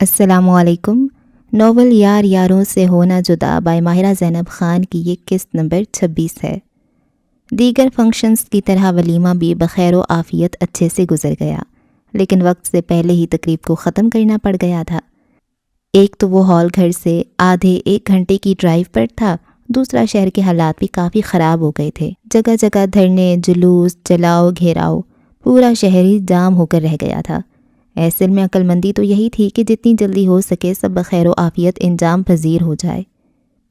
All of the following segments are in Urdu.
السلام علیکم۔ ناول یار یاروں سے ہونا جدا بائی ماہرہ زینب خان کی یہ قسط نمبر 26 ہے۔ دیگر فنکشنز کی طرح ولیمہ بھی بخیر و عافیت اچھے سے گزر گیا، لیکن وقت سے پہلے ہی تقریب کو ختم کرنا پڑ گیا تھا۔ ایک تو وہ ہال گھر سے آدھے ایک گھنٹے کی ڈرائیو پر تھا، دوسرا شہر کے حالات بھی کافی خراب ہو گئے تھے۔ جگہ جگہ دھرنے، جلوس، جلاؤ، گھیراؤ، پورا شہر ہی جام ہو کر رہ گیا تھا۔ ایسے میں عقل مندی تو یہی تھی کہ جتنی جلدی ہو سکے سب بخیر و عافیت انجام پذیر ہو جائے۔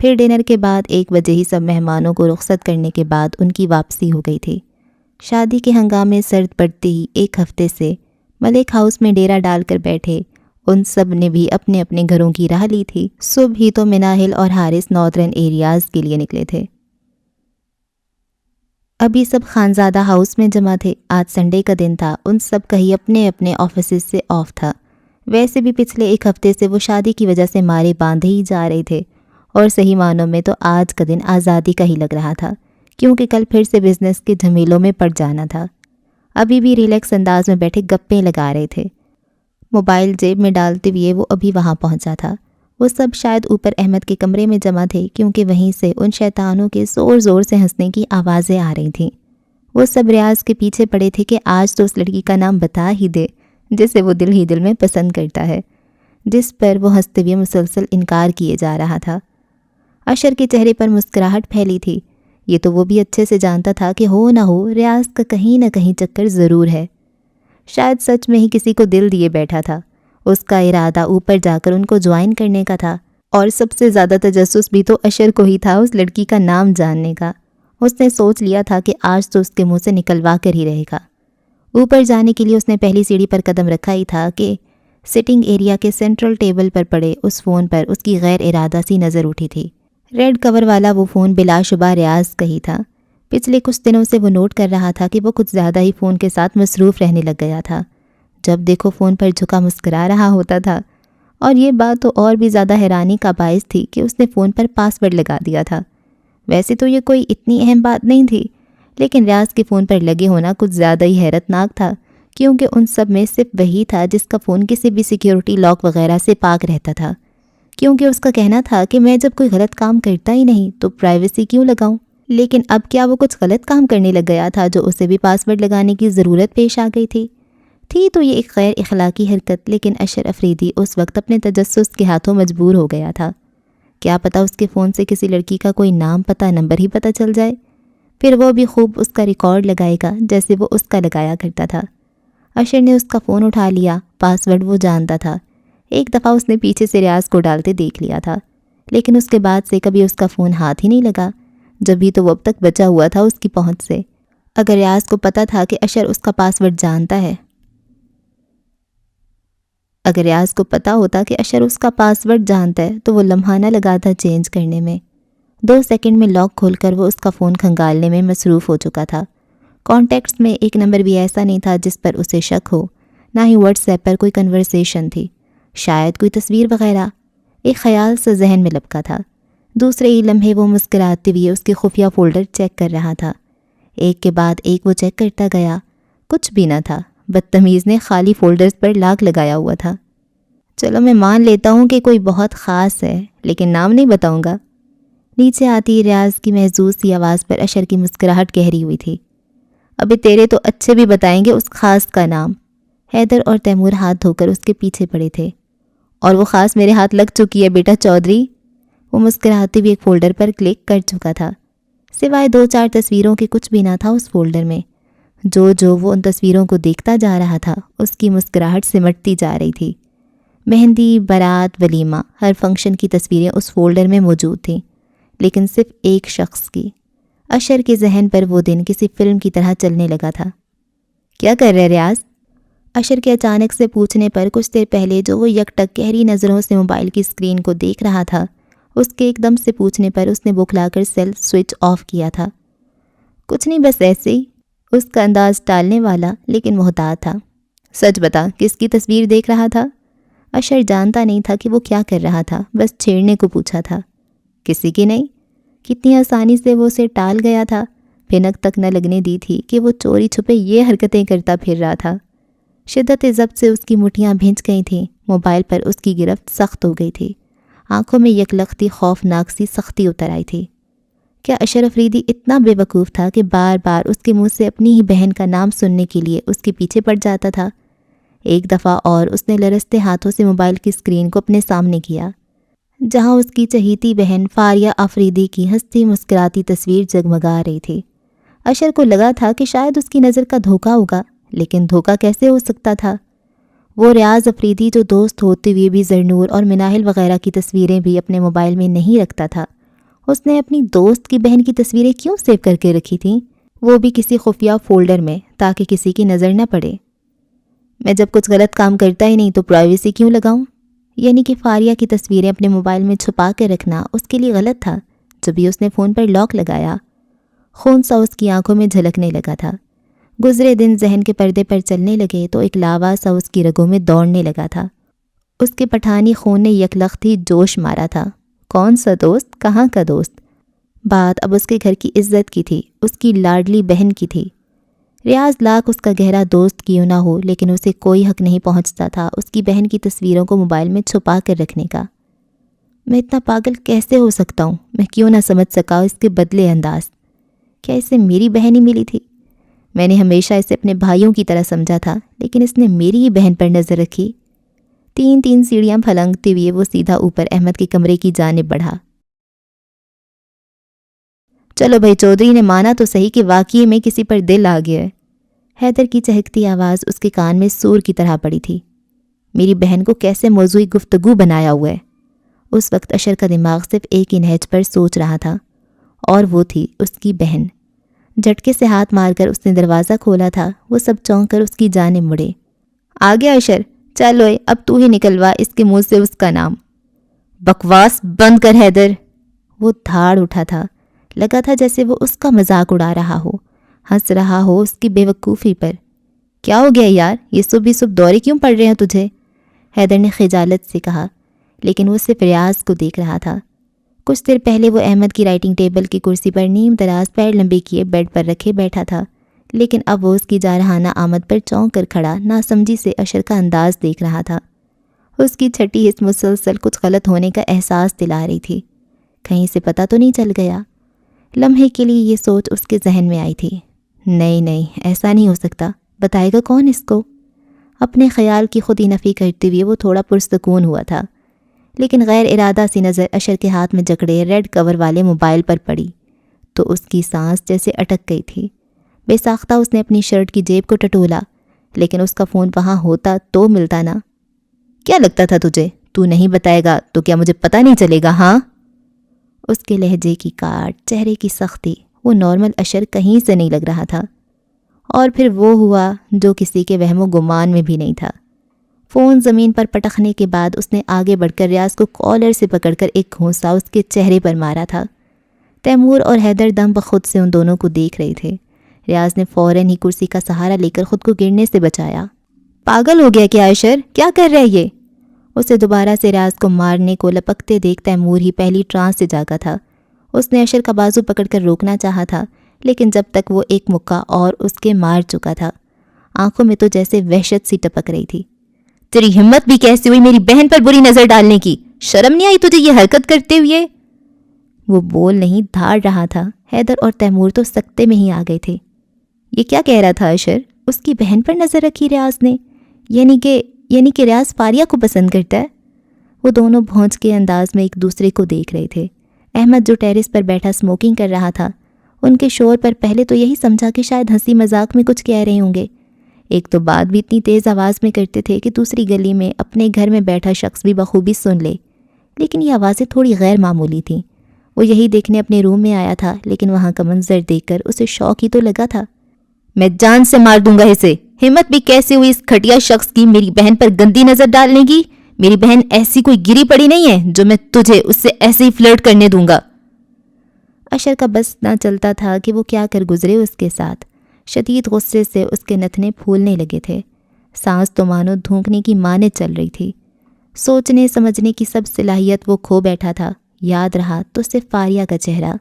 پھر ڈنر کے بعد 1 بجے ہی سب مہمانوں کو رخصت کرنے کے بعد ان کی واپسی ہو گئی تھی۔ شادی کے ہنگامے سرد پڑتے ہی 1 ہفتے سے ملک ہاؤس میں ڈیرا ڈال کر بیٹھے ان سب نے بھی اپنے اپنے گھروں کی راہ لی تھی۔ صبح ہی تو مناہل اور حارث ناردرن ایریاز کے لیے نکلے تھے۔ ابھی سب خانزادہ ہاؤس میں جمع تھے۔ آج سنڈے کا دن تھا، ان سب کا ہی اپنے اپنے آفیسز سے آف تھا۔ ویسے بھی پچھلے 1 ہفتے سے وہ شادی کی وجہ سے مارے باندھے ہی جا رہے تھے، اور صحیح معنوں میں تو آج کا دن آزادی کا ہی لگ رہا تھا، کیونکہ کل پھر سے بزنس کے جھمیلوں میں پڑ جانا تھا۔ ابھی بھی ریلیکس انداز میں بیٹھے گپیں لگا رہے تھے۔ موبائل جیب میں ڈالتے ہوئے وہ ابھی وہاں پہنچا تھا۔ وہ سب شاید اوپر احمد کے کمرے میں جمع تھے، کیونکہ وہیں سے ان شیطانوں کے زور زور سے ہنسنے کی آوازیں آ رہی تھیں۔ وہ سب ریاض کے پیچھے پڑے تھے کہ آج تو اس لڑکی کا نام بتا ہی دے جسے وہ دل ہی دل میں پسند کرتا ہے، جس پر وہ ہنستے ہوئے مسلسل انکار کیے جا رہا تھا۔ اشر کے چہرے پر مسکراہٹ پھیلی تھی۔ یہ تو وہ بھی اچھے سے جانتا تھا کہ ہو نہ ہو ریاض کا کہیں نہ کہیں چکر ضرور ہے۔ شاید سچ میں ہی کسی کو دل دیے بیٹھا تھا۔ اس کا ارادہ اوپر جا کر ان کو جوائن کرنے کا تھا، اور سب سے زیادہ تجسس بھی تو اشر کو ہی تھا اس لڑکی کا نام جاننے کا۔ اس نے سوچ لیا تھا کہ آج تو اس کے منہ سے نکلوا کر ہی رہے گا۔ اوپر جانے کے لیے اس نے پہلی سیڑھی پر قدم رکھا ہی تھا کہ سٹنگ ایریا کے سینٹرل ٹیبل پر پڑے اس فون پر اس کی غیر ارادہ سی نظر اٹھی تھی۔ ریڈ کور والا وہ فون بلا شبہ ریاض کا ہی تھا۔ پچھلے کچھ دنوں سے وہ نوٹ کر رہا تھا کہ وہ کچھ زیادہ ہی فون کے ساتھ مصروف رہنے لگ گیا تھا۔ جب دیکھو فون پر جھکا مسکرا رہا ہوتا تھا، اور یہ بات تو اور بھی زیادہ حیرانی کا باعث تھی کہ اس نے فون پر پاس ورڈ لگا دیا تھا۔ ویسے تو یہ کوئی اتنی اہم بات نہیں تھی، لیکن ریاض کے فون پر لگے ہونا کچھ زیادہ ہی حیرت ناک تھا، کیونکہ ان سب میں صرف وہی تھا جس کا فون کسی بھی سیکیورٹی لاک وغیرہ سے پاک رہتا تھا، کیونکہ اس کا کہنا تھا کہ میں جب کوئی غلط کام کرتا ہی نہیں تو پرائیویسی کیوں لگاؤں۔ لیکن اب کیا وہ کچھ غلط کام کرنے لگ گیا تھا جو اسے بھی پاس ورڈ لگانے کی ضرورت پیش آ گئی تھی تو یہ ایک غیر اخلاقی حرکت، لیکن اشر افریدی اس وقت اپنے تجسس کے ہاتھوں مجبور ہو گیا تھا۔ کیا پتا اس کے فون سے کسی لڑکی کا کوئی نام پتہ نمبر ہی پتہ چل جائے، پھر وہ بھی خوب اس کا ریکارڈ لگائے گا جیسے وہ اس کا لگایا کرتا تھا۔ اشر نے اس کا فون اٹھا لیا۔ پاس ورڈ وہ جانتا تھا۔ ایک دفعہ اس نے پیچھے سے ریاض کو ڈالتے دیکھ لیا تھا، لیکن اس کے بعد سے کبھی اس کا فون ہاتھ ہی نہیں لگا، جب بھی تو وہ اب تک بچا ہوا تھا اس کی پہنچ سے۔ اگر ریاض کو پتہ تھا کہ اشر اس کا پاس ورڈ جانتا ہے، اگر ریاض کو پتہ ہوتا کہ اشر اس کا پاس ورڈ جانتا ہے تو وہ لمحہ نہ لگاتا چینج کرنے میں۔ 2 سیکنڈ میں لاک کھول کر وہ اس کا فون کھنگالنے میں مصروف ہو چکا تھا۔ کانٹیکٹس میں ایک نمبر بھی ایسا نہیں تھا جس پر اسے شک ہو، نہ ہی واٹس ایپ پر کوئی کنورسیشن تھی، شاید کوئی تصویر وغیرہ۔ ایک خیال سے ذہن میں لپکا تھا۔ دوسرے ہی لمحے وہ مسکراتے ہوئے اس کے خفیہ فولڈر چیک کر رہا تھا۔ ایک کے بعد ایک وہ چیک کرتا گیا، کچھ بھی نہ تھا۔ بدتمیز نے خالی فولڈرز پر لاک لگایا ہوا تھا۔ چلو میں مان لیتا ہوں کہ کوئی بہت خاص ہے، لیکن نام نہیں بتاؤں گا۔ نیچے آتی ریاض کی محظوظ سی آواز پر اشر کی مسکراہٹ گہری ہوئی تھی۔ ابھی تیرے تو اچھے بھی بتائیں گے اس خاص کا نام۔ حیدر اور تیمور ہاتھ دھو کر اس کے پیچھے پڑے تھے۔ اور وہ خاص میرے ہاتھ لگ چکی ہے بیٹا چودھری۔ وہ مسکراتے ہوئے ایک فولڈر پر کلک کر چکا تھا۔ سوائے 2-4 تصویروں کے کچھ بھی نہ تھا اس فولڈر میں۔ جو وہ ان تصویروں کو دیکھتا جا رہا تھا، اس کی مسکراہٹ سمٹتی جا رہی تھی۔ مہندی، بارات، ولیمہ، ہر فنکشن کی تصویریں اس فولڈر میں موجود تھیں، لیکن صرف ایک شخص کی۔ اشر کے ذہن پر وہ دن کسی فلم کی طرح چلنے لگا تھا۔ کیا کر رہے ریاض؟ اشر کے اچانک سے پوچھنے پر کچھ دیر پہلے جو وہ یک ٹک گہری نظروں سے موبائل کی اسکرین کو دیکھ رہا تھا، اس کے ایک دم سے پوچھنے پر اس نے بکھلا کر سیل سوئچ آف کیا تھا۔ کچھ نہیں، بس ایسے ہی۔ اس کا انداز ٹالنے والا لیکن محتاط تھا۔ سچ بتا، کس کی تصویر دیکھ رہا تھا؟ اشر جانتا نہیں تھا کہ وہ کیا کر رہا تھا، بس چھیڑنے کو پوچھا تھا۔ کسی کی نہیں۔ کتنی آسانی سے وہ اسے ٹال گیا تھا، بھنک تک نہ لگنے دی تھی کہ وہ چوری چھپے یہ حرکتیں کرتا پھر رہا تھا۔ شدت ضبط سے اس کی مٹھیاں بھنج گئی تھیں، موبائل پر اس کی گرفت سخت ہو گئی تھی، آنکھوں میں یکلختی خوفناک سی سختی اتر آئی تھی۔ کیا اشر افریدی اتنا بے وقوف تھا کہ بار بار اس کے منہ سے اپنی ہی بہن کا نام سننے کے لیے اس کے پیچھے پڑ جاتا تھا؟ ایک دفعہ اور اس نے لرزتے ہاتھوں سے موبائل کی اسکرین کو اپنے سامنے کیا، جہاں اس کی چہیتی بہن فاریہ آفریدی کی ہنستی مسکراتی تصویر جگمگا رہی تھی۔ اشر کو لگا تھا کہ شاید اس کی نظر کا دھوکہ ہوگا، لیکن دھوکہ کیسے ہو سکتا تھا؟ وہ ریاض افریدی جو دوست ہوتے ہوئے بھی زرنور اور مناہل وغیرہ کی تصویریں بھی اپنے موبائل میں نہیں رکھتا تھا، اس نے اپنی دوست کی بہن کی تصویریں کیوں سیو کر کے رکھی تھیں، وہ بھی کسی خفیہ فولڈر میں، تاکہ کسی کی نظر نہ پڑے؟ میں جب کچھ غلط کام کرتا ہی نہیں تو پرائیویسی کیوں لگاؤں؟ یعنی کہ فاریہ کی تصویریں اپنے موبائل میں چھپا کے رکھنا اس کے لیے غلط تھا۔ جب بھی اس نے فون پر لاک لگایا، خون سا اس کی آنکھوں میں جھلکنے لگا تھا۔ گزرے دن ذہن کے پردے پر چلنے لگے تو ایک لاوا سا اس کی رگوں میں دوڑنے لگا تھا۔ اس کے پٹھانی خون نے یکلخت ہی جوش مارا تھا۔ کون سا دوست؟ کہاں کا دوست؟ بات اب اس کے گھر کی عزت کی تھی، اس کی لاڈلی بہن کی تھی۔ ریاض لاکھ اس کا گہرا دوست کیوں نہ ہو، لیکن اسے کوئی حق نہیں پہنچتا تھا اس کی بہن کی تصویروں کو موبائل میں چھپا کر رکھنے کا۔ میں اتنا پاگل کیسے ہو سکتا ہوں؟ میں کیوں نہ سمجھ سکا اس کے بدلے انداز؟ کیا اسے میری بہن ہی ملی تھی؟ میں نے ہمیشہ اسے اپنے بھائیوں کی طرح سمجھا تھا، لیکن اس نے میری ہی بہن پر نظر رکھی۔ تین تین سیڑھیاں پھلنگتے ہوئے وہ سیدھا اوپر احمد کے کمرے کی جانب بڑھا۔ چلو بھائی، چودھری نے مانا تو صحیح کہ واقعی میں کسی پر دل آ گیا ہے۔ حیدر کی چہکتی آواز اس کے کان میں سور کی طرح پڑی تھی۔ میری بہن کو کیسے موضوعی گفتگو بنایا ہوا ہے؟ اس وقت اشر کا دماغ صرف ایک ہی نہج پر سوچ رہا تھا، اور وہ تھی اس کی بہن۔ جھٹکے سے ہاتھ مار کر اس نے دروازہ کھولا تھا۔ وہ سب چونک کر اس کی جانب مڑے۔ آ گیا اشر، چلو اب تو ہی نکلوا اس کے منہ سے اس کا نام۔ بکواس بند کر حیدر۔ وہ دھاڑ اٹھا تھا، لگا تھا جیسے وہ اس کا مذاق اڑا رہا ہو، ہنس رہا ہو اس کی بے وقوفی پر۔ کیا ہو گیا یار، یہ صبح صبح دورے کیوں پڑ رہے ہیں تجھے؟ حیدر نے خجالت سے کہا، لیکن وہ صرف ریاض کو دیکھ رہا تھا۔ کچھ دیر پہلے وہ احمد کی رائٹنگ ٹیبل کی کرسی پر نیم دراز پیر لمبے کیے بیڈ پر رکھے بیٹھا تھا، لیکن اب وہ اس کی جارحانہ آمد پر چونک کر کھڑا ناسمجھی سے اشر کا انداز دیکھ رہا تھا۔ اس کی چھٹی حس مسلسل کچھ غلط ہونے کا احساس دلا رہی تھی۔ کہیں سے پتہ تو نہیں چل گیا؟ لمحے کے لیے یہ سوچ اس کے ذہن میں آئی تھی۔ نہیں، ایسا نہیں ہو سکتا، بتائے گا کون اس کو؟ اپنے خیال کی خود ہی نفی کرتے ہوئے وہ تھوڑا پرسکون ہوا تھا، لیکن غیر ارادہ سی نظر اشر کے ہاتھ میں جکڑے ریڈ کور والے موبائل پر پڑی تو اس کی سانس جیسے اٹک گئی تھی۔ بے ساختہ اس نے اپنی شرٹ کی جیب کو ٹٹولا، لیکن اس کا فون وہاں ہوتا تو ملتا نا۔ کیا لگتا تھا تجھے؟ تو نہیں بتائے گا تو کیا مجھے پتہ نہیں چلے گا؟ ہاں؟ اس کے لہجے کی کاٹ، چہرے کی سختی، وہ نارمل اشر کہیں سے نہیں لگ رہا تھا۔ اور پھر وہ ہوا جو کسی کے وہم و گمان میں بھی نہیں تھا۔ فون زمین پر پٹکنے کے بعد اس نے آگے بڑھ کر ریاض کو کالر سے پکڑ کر ایک گھونسا اس کے چہرے پر مارا تھا۔ تیمور اور حیدر دم بخود سے ان دونوں کو دیکھ رہے تھے۔ ریاض نے فوراً ہی کرسی کا سہارا لے کر خود کو گرنے سے بچایا۔ پاگل ہو گیا کیا اشر؟ کیا کر رہا ہے یہ؟ اسے دوبارہ سے ریاض کو مارنے کو لپکتے دیکھ تیمور ہی پہلی ٹرانس سے جاگا تھا۔ اس نے اشر کا بازو پکڑ کر روکنا چاہا تھا، لیکن جب تک وہ ایک مکہ اور اس کے مار چکا تھا۔ آنکھوں میں تو جیسے وحشت سی ٹپک رہی تھی۔ تیری ہمت بھی کیسی ہوئی میری بہن پر بری نظر ڈالنے کی؟ شرم نہیں آئی تجھے یہ حرکت کرتے ہوئے؟ وہ بول نہیں دھاڑ رہا تھا۔ حیدر اور تیمور تو سکتے میں ہی آ گئے تھے۔ یہ کیا کہہ رہا تھا اشر؟ اس کی بہن پر نظر رکھی ریاض نے؟ یعنی کہ ریاض فاریہ کو پسند کرتا ہے؟ وہ دونوں بھونج کے انداز میں ایک دوسرے کو دیکھ رہے تھے۔ احمد جو ٹیرس پر بیٹھا اسموکنگ کر رہا تھا، ان کے شور پر پہلے تو یہی سمجھا کہ شاید ہنسی مذاق میں کچھ کہہ رہے ہوں گے۔ ایک تو بات بھی اتنی تیز آواز میں کرتے تھے کہ دوسری گلی میں اپنے گھر میں بیٹھا شخص بھی بخوبی سن لے، لیکن یہ آوازیں تھوڑی غیر معمولی تھیں۔ وہ یہی دیکھنے اپنے روم میں آیا تھا، لیکن وہاں کا منظر دیکھ کر اسے شوق ہی تو لگا تھا۔ میں جان سے مار دوں گا اسے۔ ہمت بھی کیسے ہوئی اس گھٹیا شخص کی میری بہن پر گندی نظر ڈالنے کی؟ میری بہن ایسی کوئی گری پڑی نہیں ہے جو میں تجھے اس سے ایسے ہی فلرٹ کرنے دوں گا۔ اشر کا بس نہ چلتا تھا کہ وہ کیا کر گزرے اس کے ساتھ۔ شدید غصے سے اس کے نتنے پھولنے لگے تھے۔ سانس تو مانو دھونکنے کی مانند چل رہی تھی۔ سوچنے سمجھنے کی سب صلاحیت وہ کھو بیٹھا تھا۔ یاد رہا تو صرف فاریہ کا چہرہ۔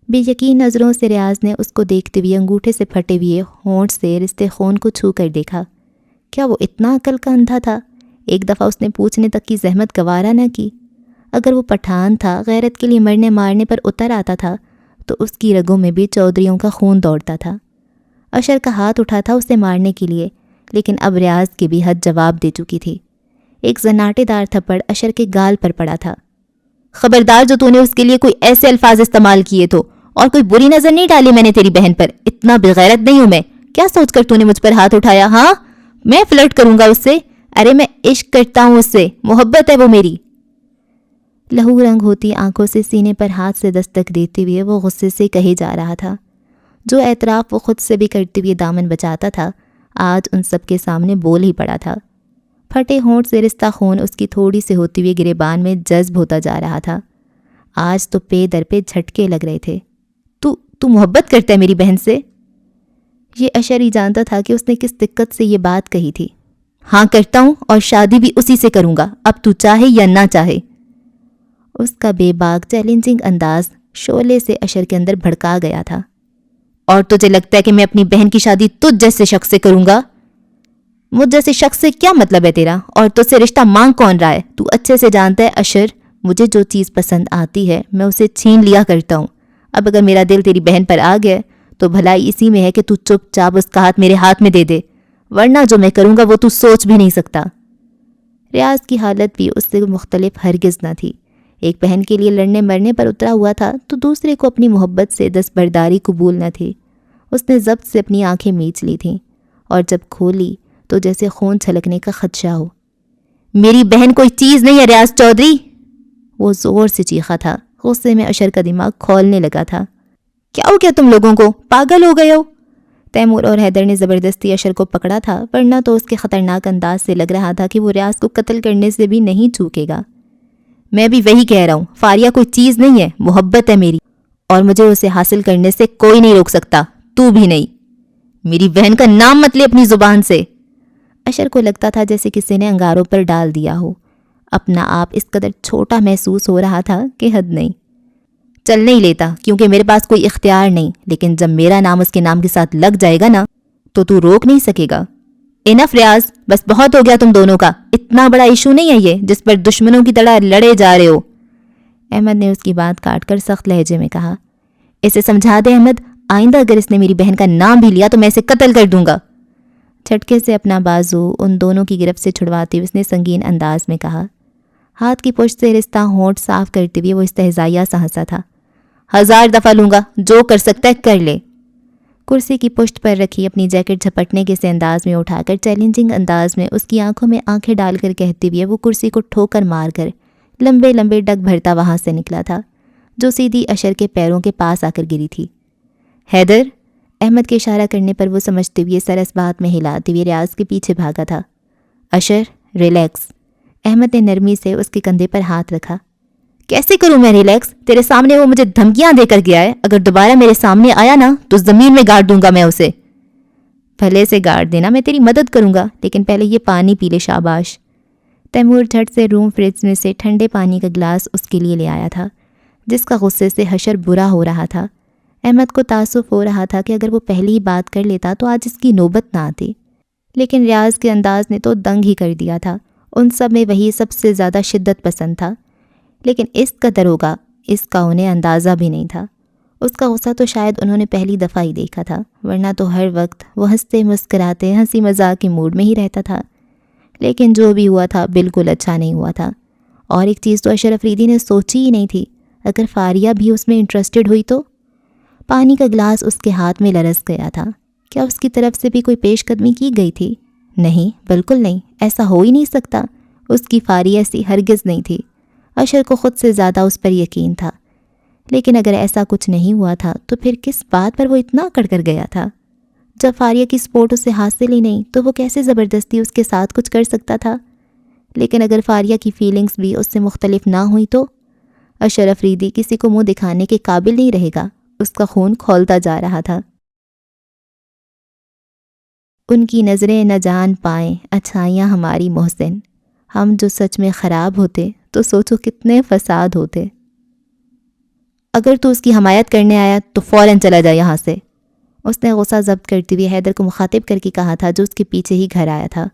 بے یقین نظروں سے ریاض نے اس کو دیکھتے ہوئے انگوٹھے سے پھٹے ہوئے ہونٹ سے رشتے خون کو چھو کر دیکھا۔ کیا وہ اتنا عقل کا اندھا تھا؟ ایک دفعہ اس نے پوچھنے تک کی زحمت گوارا نہ کی۔ اگر وہ پٹھان تھا، غیرت کے لیے مرنے مارنے پر اتر آتا تھا، تو اس کی رگوں میں بھی چودھریوں کا خون دوڑتا تھا۔ اشر کا ہاتھ اٹھا تھا اسے مارنے کے لیے، لیکن اب ریاض کی بھی حد جواب دے چکی تھی۔ ایک زناٹے دار تھپڑ اشر کے گال پر پڑا تھا۔ خبردار، جو تو نے اس کے لیے کوئی ایسے الفاظ استعمال کیے تو، اور کوئی بری نظر نہیں ڈالی میں نے تیری بہن پر۔ اتنا بغیرت نہیں ہوں میں۔ کیا سوچ کر تو نے مجھ پر ہاتھ اٹھایا؟ ہاں، میں فلرٹ کروں گا اس سے؟ ارے میں عشق کرتا ہوں اس سے، محبت ہے وہ میری۔ لہو رنگ ہوتی آنکھوں سے سینے پر ہاتھ سے دستک دیتے ہوئے وہ غصے سے کہے جا رہا تھا۔ جو اعتراف وہ خود سے بھی کرتے ہوئے دامن بچاتا تھا، آج ان سب کے سامنے بول ہی پڑا تھا۔ پھٹے ہونٹ سے رشتہ خون اس کی تھوڑی سے ہوتی ہوئی گریبان میں جذب ہوتا جا رہا تھا۔ آج تو پے در پہ جھٹکے لگ رہے تھے۔ تو محبت کرتا ہے میری بہن سے؟ یہ اشر ہی جانتا تھا کہ اس نے کس دقت سے یہ بات کہی تھی۔ ہاں کرتا ہوں، اور شادی بھی اسی سے کروں گا، اب تو چاہے یا نہ چاہے۔ اس کا بے باک چیلنجنگ انداز شعلے سے اشر کے اندر بھڑکا گیا تھا۔ اور تجھے لگتا ہے کہ میں اپنی بہن کی شادی تجھ جیسے شخص سے کروں گا؟ مجھ جیسے شخص سے کیا مطلب ہے تیرا؟ اور تجھ سے رشتہ مانگ کون رہا ہے؟ تو اچھے سے جانتا ہے اشر، مجھے جو چیز پسند آتی ہے میں اسے چھین لیا کرتا ہوں۔ اب اگر میرا دل تیری بہن پر آ گیا تو بھلائی اسی میں ہے کہ تو چپ چاپ اس کا ہاتھ میرے ہاتھ میں دے دے، ورنہ جو میں کروں گا وہ تو سوچ بھی نہیں سکتا۔ ریاض کی حالت بھی اس سے مختلف ہرگز نہ تھی۔ ایک بہن کے لیے لڑنے مرنے پر اترا ہوا تھا تو دوسرے کو اپنی محبت سے دستبرداری قبول نہ تھی۔ اس نے ضبط سے اپنی آنکھیں میچ لی تھیں، اور جب کھولی تو جیسے خون چھلکنے کا خدشہ ہو۔ میری بہن کوئی چیز نہیں ہے ریاض چودھری، وہ زور سے چیخا تھا۔ غصے میں اشر کا دماغ کھولنے لگا تھا۔ کیا ہو گیا تم لوگوں کو؟ پاگل ہو گئے ہو؟ تیمور اور حیدر نے زبردستی اشر کو پکڑا تھا، ورنہ تو اس کے خطرناک انداز سے لگ رہا تھا کہ وہ ریاض کو قتل کرنے سے بھی نہیں چوکے گا۔ میں بھی وہی کہہ رہا ہوں، فاریہ کوئی چیز نہیں ہے، محبت ہے میری، اور مجھے اسے حاصل کرنے سے کوئی نہیں روک سکتا، تو بھی نہیں۔ میری بہن کا نام مت لے اپنی زبان سے۔ اشر کو لگتا تھا جیسے کسی نے انگاروں پر ڈال دیا ہو۔ اپنا آپ اس قدر چھوٹا محسوس ہو رہا تھا کہ حد نہیں۔ چل نہیں لیتا کیونکہ میرے پاس کوئی اختیار نہیں، لیکن جب میرا نام اس کے نام کے ساتھ لگ جائے گا نا تو روک نہیں سکے گا۔ انف ریاض، بس بہت ہو گیا تم دونوں کا، اتنا بڑا ایشو نہیں ہے یہ جس پر دشمنوں کی طرح لڑے جا رہے ہو۔ احمد نے اس کی بات کاٹ کر سخت لہجے میں کہا، اسے سمجھا دے احمد، آئندہ اگر اس نے میری بہن کا نام بھی لیا تو میں اسے قتل کر دوں گا۔ جھٹکے سے اپنا بازو ان دونوں کی گرفت سے چھڑواتے ہوئے اس نے سنگین انداز میں کہا۔ ہاتھ کی پشت سے رستہ ہونٹ صاف کرتے ہوئے وہ استہزائیہ سا ہنسا تھا۔ 1000 دفعہ لوں گا، جو کر سکتا ہے کر لے۔ کرسی کی پشت پر رکھی اپنی جیکٹ جھپٹنے کے سے انداز میں اٹھا کر چیلنجنگ انداز میں اس کی آنکھوں میں آنکھیں ڈال کر کہتے ہوئے وہ کرسی کو ٹھوکر مار کر لمبے لمبے ڈگ بھرتا وہاں سے نکلا تھا، جو سیدھی اشر کے پیروں کے پاس آ کر گری تھی۔ حیدر، احمد کے اشارہ کرنے پر وہ سمجھتے ہوئے سر اس بات میں ہلاتے ہوئے ریاض کے پیچھے بھاگا تھا۔ اشر ریلیکس۔ احمد نے نرمی سے اس کے کندھے پر ہاتھ رکھا۔ کیسے کروں میں ریلیکس؟ تیرے سامنے وہ مجھے دھمکیاں دے کر گیا ہے، اگر دوبارہ میرے سامنے آیا نا تو زمین میں گاڑ دوں گا میں اسے۔ بھلے سے گاڑ دینا، میں تیری مدد کروں گا، لیکن پہلے یہ پانی پی لے شاباش۔ تیمور جھٹ سے روم فریج میں سے ٹھنڈے پانی کا گلاس اس کے لیے لے آیا تھا، جس کا غصے سے حشر برا ہو رہا تھا۔ احمد کو تعصب ہو رہا تھا کہ اگر وہ پہلی ہی بات کر لیتا تو آج اس کی نوبت نہ آتی، لیکن ریاض کے انداز نے تو دنگ ہی کر دیا تھا۔ ان سب میں وہی سب سے زیادہ شدت پسند تھا، لیکن اس قدر ہوگا اس کا انہیں اندازہ بھی نہیں تھا۔ اس کا غصہ تو شاید انہوں نے پہلی دفعہ ہی دیکھا تھا، ورنہ تو ہر وقت وہ ہنستے مسکراتے ہنسی مذاق کے موڈ میں ہی رہتا تھا۔ لیکن جو بھی ہوا تھا بالکل اچھا نہیں ہوا تھا۔ اور ایک چیز تو اشر افریدی نے سوچی ہی نہیں تھی، اگر فاریہ بھی اس میں انٹرسٹڈ ہوئی تو۔ پانی کا گلاس اس کے ہاتھ میں لرز گیا تھا۔ کیا اس کی طرف سے بھی کوئی پیش قدمی کی گئی تھی؟ نہیں، بالکل نہیں، ایسا ہو ہی نہیں سکتا۔ اس کی فاریہ ایسی ہرگز نہیں تھی۔ اشر کو خود سے زیادہ اس پر یقین تھا، لیکن اگر ایسا کچھ نہیں ہوا تھا تو پھر کس بات پر وہ اتنا اکڑ کر گیا تھا؟ جب فاریہ کی سپورٹ اسے حاصل ہی نہیں تو وہ کیسے زبردستی اس کے ساتھ کچھ کر سکتا تھا؟ لیکن اگر فاریہ کی فیلنگز بھی اس سے مختلف نہ ہوئی تو اشر افریدی کسی کو منہ دکھانے کے قابل نہیں رہے گا۔ اس کا خون کھولتا جا رہا تھا۔ ان کی نظریں نہ جان پائیں اچھائیاں ہماری محسن، ہم جو سچ میں خراب ہوتے تو سوچو کتنے فساد ہوتے۔ اگر تو اس کی حمایت کرنے آیا تو فوراً چلا جا یہاں سے، اس نے غصہ ضبط کرتے ہوئے حیدر کو مخاطب کر کے کہا تھا، جو اس کے پیچھے ہی گھر آیا تھا۔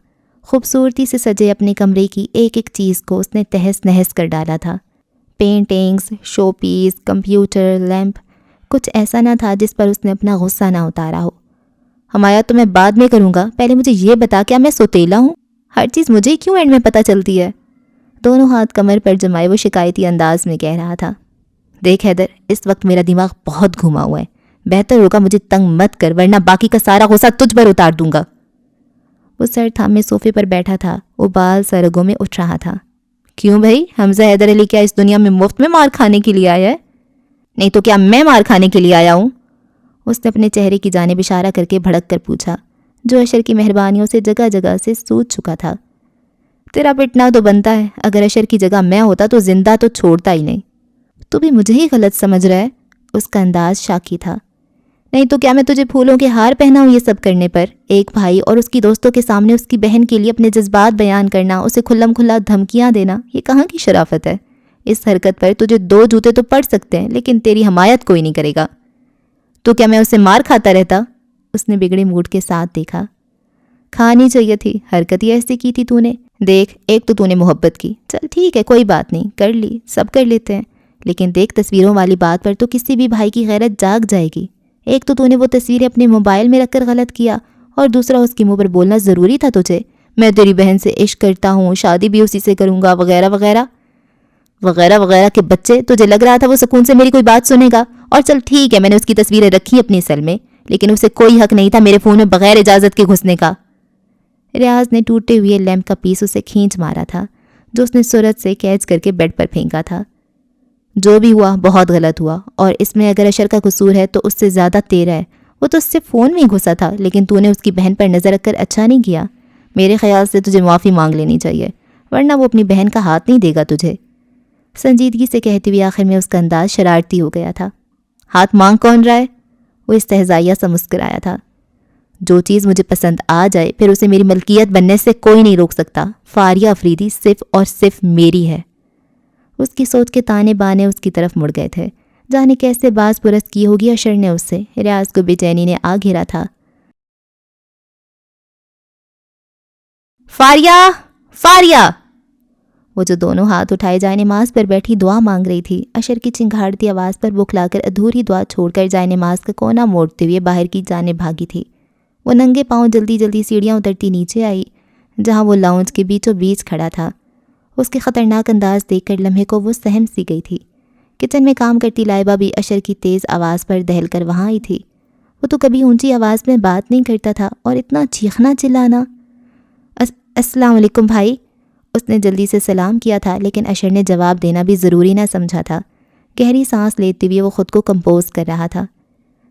خوبصورتی سے سجے اپنے کمرے کی ایک ایک چیز کو اس نے تہس نہس کر ڈالا تھا۔ پینٹنگز، شو پیس، کمپیوٹر، لیمپ، کچھ ایسا نہ تھا جس پر اس نے اپنا غصہ نہ اتارا ہو۔ ہمایہ تو میں بعد میں کروں گا، پہلے مجھے یہ بتا کیا میں سوتیلا ہوں؟ ہر چیز مجھے کیوں اینڈ میں پتہ چلتی ہے؟ دونوں ہاتھ کمر پر جمائے وہ شکایتی انداز میں کہہ رہا تھا۔ دیکھ حیدر، اس وقت میرا دماغ بہت گھوما ہوا ہے، بہتر ہوگا مجھے تنگ مت کر ورنہ باقی کا سارا غصہ تجھ پر اتار دوں گا۔ وہ سر تھامے صوفے پر بیٹھا تھا، ابال سرگوں میں اٹھ رہا تھا۔ کیوں بھائی، حمزہ حیدر علی کیا اس دنیا میں مفت میں مار کھانے کے لیے آیا ہے؟ نہیں تو کیا میں مار کھانے کے لیے آیا ہوں؟ اس نے اپنے چہرے کی جانب اشارہ کر کے بھڑک کر پوچھا، جو اشر کی مہربانیوں سے جگہ جگہ سے سوج چکا تھا۔ تیرا پٹنا تو بنتا ہے، اگر اشر کی جگہ میں ہوتا تو زندہ تو چھوڑتا ہی نہیں۔ تو بھی مجھے ہی غلط سمجھ رہا ہے؟ اس کا انداز شاکی تھا۔ نہیں تو کیا میں تجھے پھولوں کے ہار پہنا ہوں یہ سب کرنے پر؟ ایک بھائی اور اس کی دوستوں کے سامنے اس کی بہن کے لیے اپنے جذبات بیان کرنا، اسے کھلم کھلا دھمکیاں دینا، یہ کہاں کی شرافت ہے؟ اس حرکت پر تجھے 2 جوتے تو پڑ سکتے ہیں لیکن تیری حمایت کوئی نہیں کرے گا۔ تو کیا میں اسے مار کھاتا رہتا؟ اس نے بگڑے موڈ کے ساتھ دیکھا۔ کھانی چاہیے تھی، حرکت ہی ایسی کی تھی تو نے۔ دیکھ، ایک تو نے محبت کی، چل ٹھیک ہے کوئی بات نہیں، کر لی، سب کر لیتے ہیں، لیکن دیکھ تصویروں والی بات پر تو کسی بھی بھائی کی غیرت جاگ جائے گی۔ ایک تو نے وہ تصویریں اپنے موبائل میں رکھ کر غلط کیا، اور دوسرا اس کی منہ پر بولنا ضروری تھا تجھے، میں تیری بہن سے عشق کرتا ہوں، شادی بھی اسی سے کروں گا، وغیرہ وغیرہ وغیرہ وغیرہ کے بچے۔ تجھے لگ رہا تھا وہ سکون سے میری کوئی بات سنے گا؟ اور چل ٹھیک ہے، میں نے اس کی تصویریں رکھی اپنی سیل میں، لیکن اسے کوئی حق نہیں تھا میرے فون میں بغیر اجازت کے گھسنے کا۔ ریاض نے ٹوٹے ہوئے لیمپ کا پیس اسے کھینچ مارا تھا، جو اس نے سرعت سے کیچ کر کے بیڈ پر پھینکا تھا۔ جو بھی ہوا بہت غلط ہوا، اور اس میں اگر اشر کا قصور ہے تو اس سے زیادہ تیرا ہے۔ وہ تو اس سے فون میں ہی گھسا تھا، لیکن تو نے اس کی بہن پر نظر رکھ کر اچھا نہیں کیا۔ میرے خیال سے تجھے معافی مانگ لینی چاہیے، ورنہ وہ اپنی بہن کا ہاتھ نہیں دے گا تجھے۔ سنجیدگی سے کہتے ہوئے آخر میں اس کا انداز شرارتی ہو گیا تھا۔ ہاتھ مانگ کون رہا ہے؟ وہ استہزائیہ سا مسکرایا تھا۔ جو چیز مجھے پسند آ جائے پھر اسے میری ملکیت بننے سے کوئی نہیں روک سکتا۔ فاریہ افریدی صرف اور صرف میری ہے۔ اس کی سوچ کے تانے بانے اس کی طرف مڑ گئے تھے، جانے کیسے باز پرست کی ہوگی اشر نے اس سے۔ ریاض کو بے چینی نے آ گھیرا تھا۔ فاریہ، فاریہ! وہ جو دونوں ہاتھ اٹھائے جائے نماز پر بیٹھی دعا مانگ رہی تھی، اشر کی چنگھاڑتی آواز پر بکھلا کر ادھوری دعا چھوڑ کر جائے نماز کا کونا موڑتے ہوئے باہر کی جانب بھاگی تھی۔ وہ ننگے پاؤں جلدی جلدی سیڑھیاں اترتی نیچے آئی، جہاں وہ لاؤنج کے بیچوں بیچ کھڑا تھا۔ اس کے خطرناک انداز دیکھ کر لمحے کو وہ سہم سی گئی تھی۔ کچن میں کام کرتی لائبہ بھی اشر کی تیز آواز پر دہل کر وہاں آئی تھی۔ وہ تو کبھی اونچی آواز میں بات نہیں کرتا تھا، اور اتنا چیخنا چلانا۔ السلام علیکم بھائی، اس نے جلدی سے سلام کیا تھا، لیکن اشر نے جواب دینا بھی ضروری نہ سمجھا تھا۔ گہری سانس لیتے ہوئے وہ خود کو کمپوز کر رہا تھا۔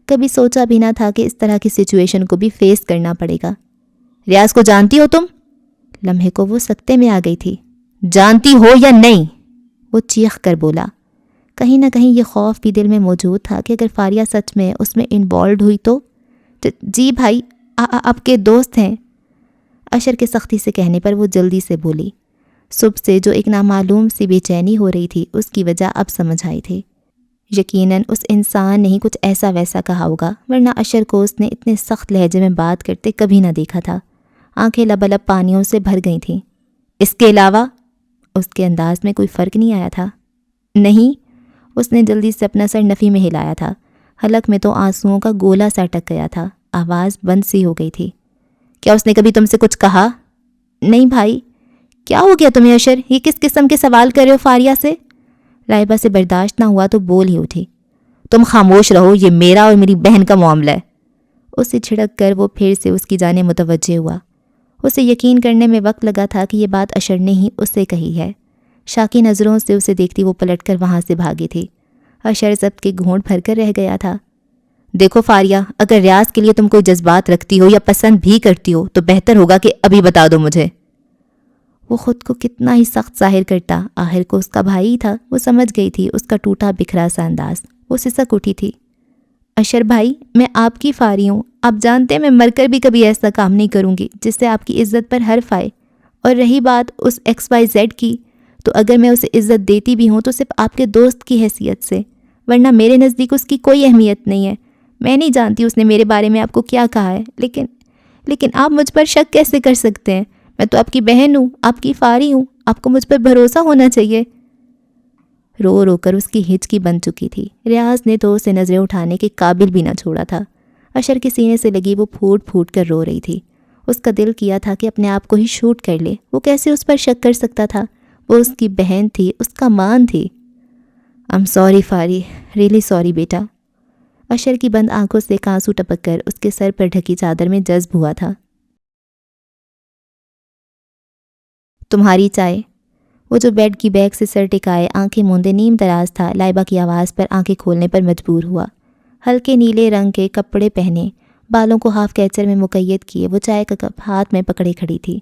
کبھی سوچا بھی نہ تھا کہ اس طرح کی سچویشن کو بھی فیس کرنا پڑے گا۔ ریاض کو جانتی ہو تم؟ لمحے کو وہ سکتے میں آ گئی تھی۔ جانتی ہو یا نہیں؟ وہ چیخ کر بولا۔ کہیں نہ کہیں یہ خوف بھی دل میں موجود تھا کہ اگر فاریہ سچ میں اس میں انوالوڈ ہوئی تو۔ جی بھائی، آپ کے دوست ہیں، اشر کے سختی سے کہنے پر وہ جلدی سے بولی۔ صبح سے جو ایک نامعلوم سی بے چینی ہو رہی تھی، اس کی وجہ اب سمجھ آئی تھی۔ یقیناً اس انسان نے ہی کچھ ایسا ویسا کہا ہوگا، ورنہ اشر کو اس نے اتنے سخت لہجے میں بات کرتے کبھی نہ دیکھا تھا۔ آنکھیں لبالب پانیوں سے بھر گئی تھیں۔ اس کے علاوہ اس کے انداز میں کوئی فرق نہیں آیا تھا۔ نہیں، اس نے جلدی سے اپنا سر نفی میں ہلایا تھا۔ حلق میں تو آنسوؤں کا گولا سا اٹک گیا تھا، آواز بند سی ہو گئی تھی۔ کیا اس نے کبھی تم سے کچھ کہا؟ نہیں بھائی۔ کیا ہو گیا تمہیں اشر؟ یہ کس قسم کے سوال کر رہے ہو فاریہ سے؟ لائبہ سے برداشت نہ ہوا تو بول ہی اٹھی۔ تم خاموش رہو، یہ میرا اور میری بہن کا معاملہ ہے۔ اس سے جھڑک کر وہ پھر سے اس کی جانب متوجہ ہوا۔ اسے یقین کرنے میں وقت لگا تھا کہ یہ بات اشر نے ہی اس سے کہی ہے۔ شاکی نظروں سے اسے دیکھتی وہ پلٹ کر وہاں سے بھاگی تھی۔ اشر ضبط کے گھونٹ بھر کر رہ گیا تھا۔ دیکھو فاریہ، اگر ریاض کے لیے تم کوئی جذبات رکھتی ہو یا پسند بھی کرتی ہو تو بہتر ہوگا کہ ابھی بتا دو مجھے۔ وہ خود کو کتنا ہی سخت ظاہر کرتا، آخر کو اس کا بھائی تھا۔ وہ سمجھ گئی تھی اس کا ٹوٹا بکھرا سا انداز۔ وہ سسک اٹھی تھی۔ اشر بھائی، میں آپ کی فاری ہوں، آپ جانتے ہیں میں مر کر بھی کبھی ایسا کام نہیں کروں گی جس سے آپ کی عزت پر حرف آئے۔ اور رہی بات اس XYZ کی، تو اگر میں اسے عزت دیتی بھی ہوں تو صرف آپ کے دوست کی حیثیت سے، ورنہ میرے نزدیک اس کی کوئی اہمیت نہیں ہے۔ میں نہیں جانتی اس نے میرے بارے میں آپ کو کیا کہا ہے، لیکن آپ مجھ پر شک کیسے کر سکتے ہیں؟ میں تو آپ کی بہن ہوں، آپ کی فاری ہوں، آپ کو مجھ پر بھروسہ ہونا چاہیے۔ رو رو کر اس کی ہچکی بن چکی تھی۔ ریاض نے تو اسے نظریں اٹھانے کے قابل بھی نہ چھوڑا تھا۔ اشر کے سینے سے لگی وہ پھوٹ پھوٹ کر رو رہی تھی۔ اس کا دل کیا تھا کہ اپنے آپ کو ہی شوٹ کر لے۔ وہ کیسے اس پر شک کر سکتا تھا؟ وہ اس کی بہن تھی، اس کا مان تھی۔ I'm sorry فاری، ریلی سوری بیٹا۔ اشر کی بند آنکھوں سے آنسو ٹپک کر اس کے سر پر ڈھکی چادر میں جذب ہوا تھا۔ تمہاری چائے۔ وہ جو بیڈ کی بیگ سے سر ٹکائے آنکھیں موندے نیم دراز تھا، لائبہ کی آواز پر آنکھیں کھولنے پر مجبور ہوا۔ ہلکے نیلے رنگ کے کپڑے پہنے، بالوں کو ہاف کیچر میں مقید کیے، وہ چائے کا کپ ہاتھ میں پکڑے کھڑی تھی۔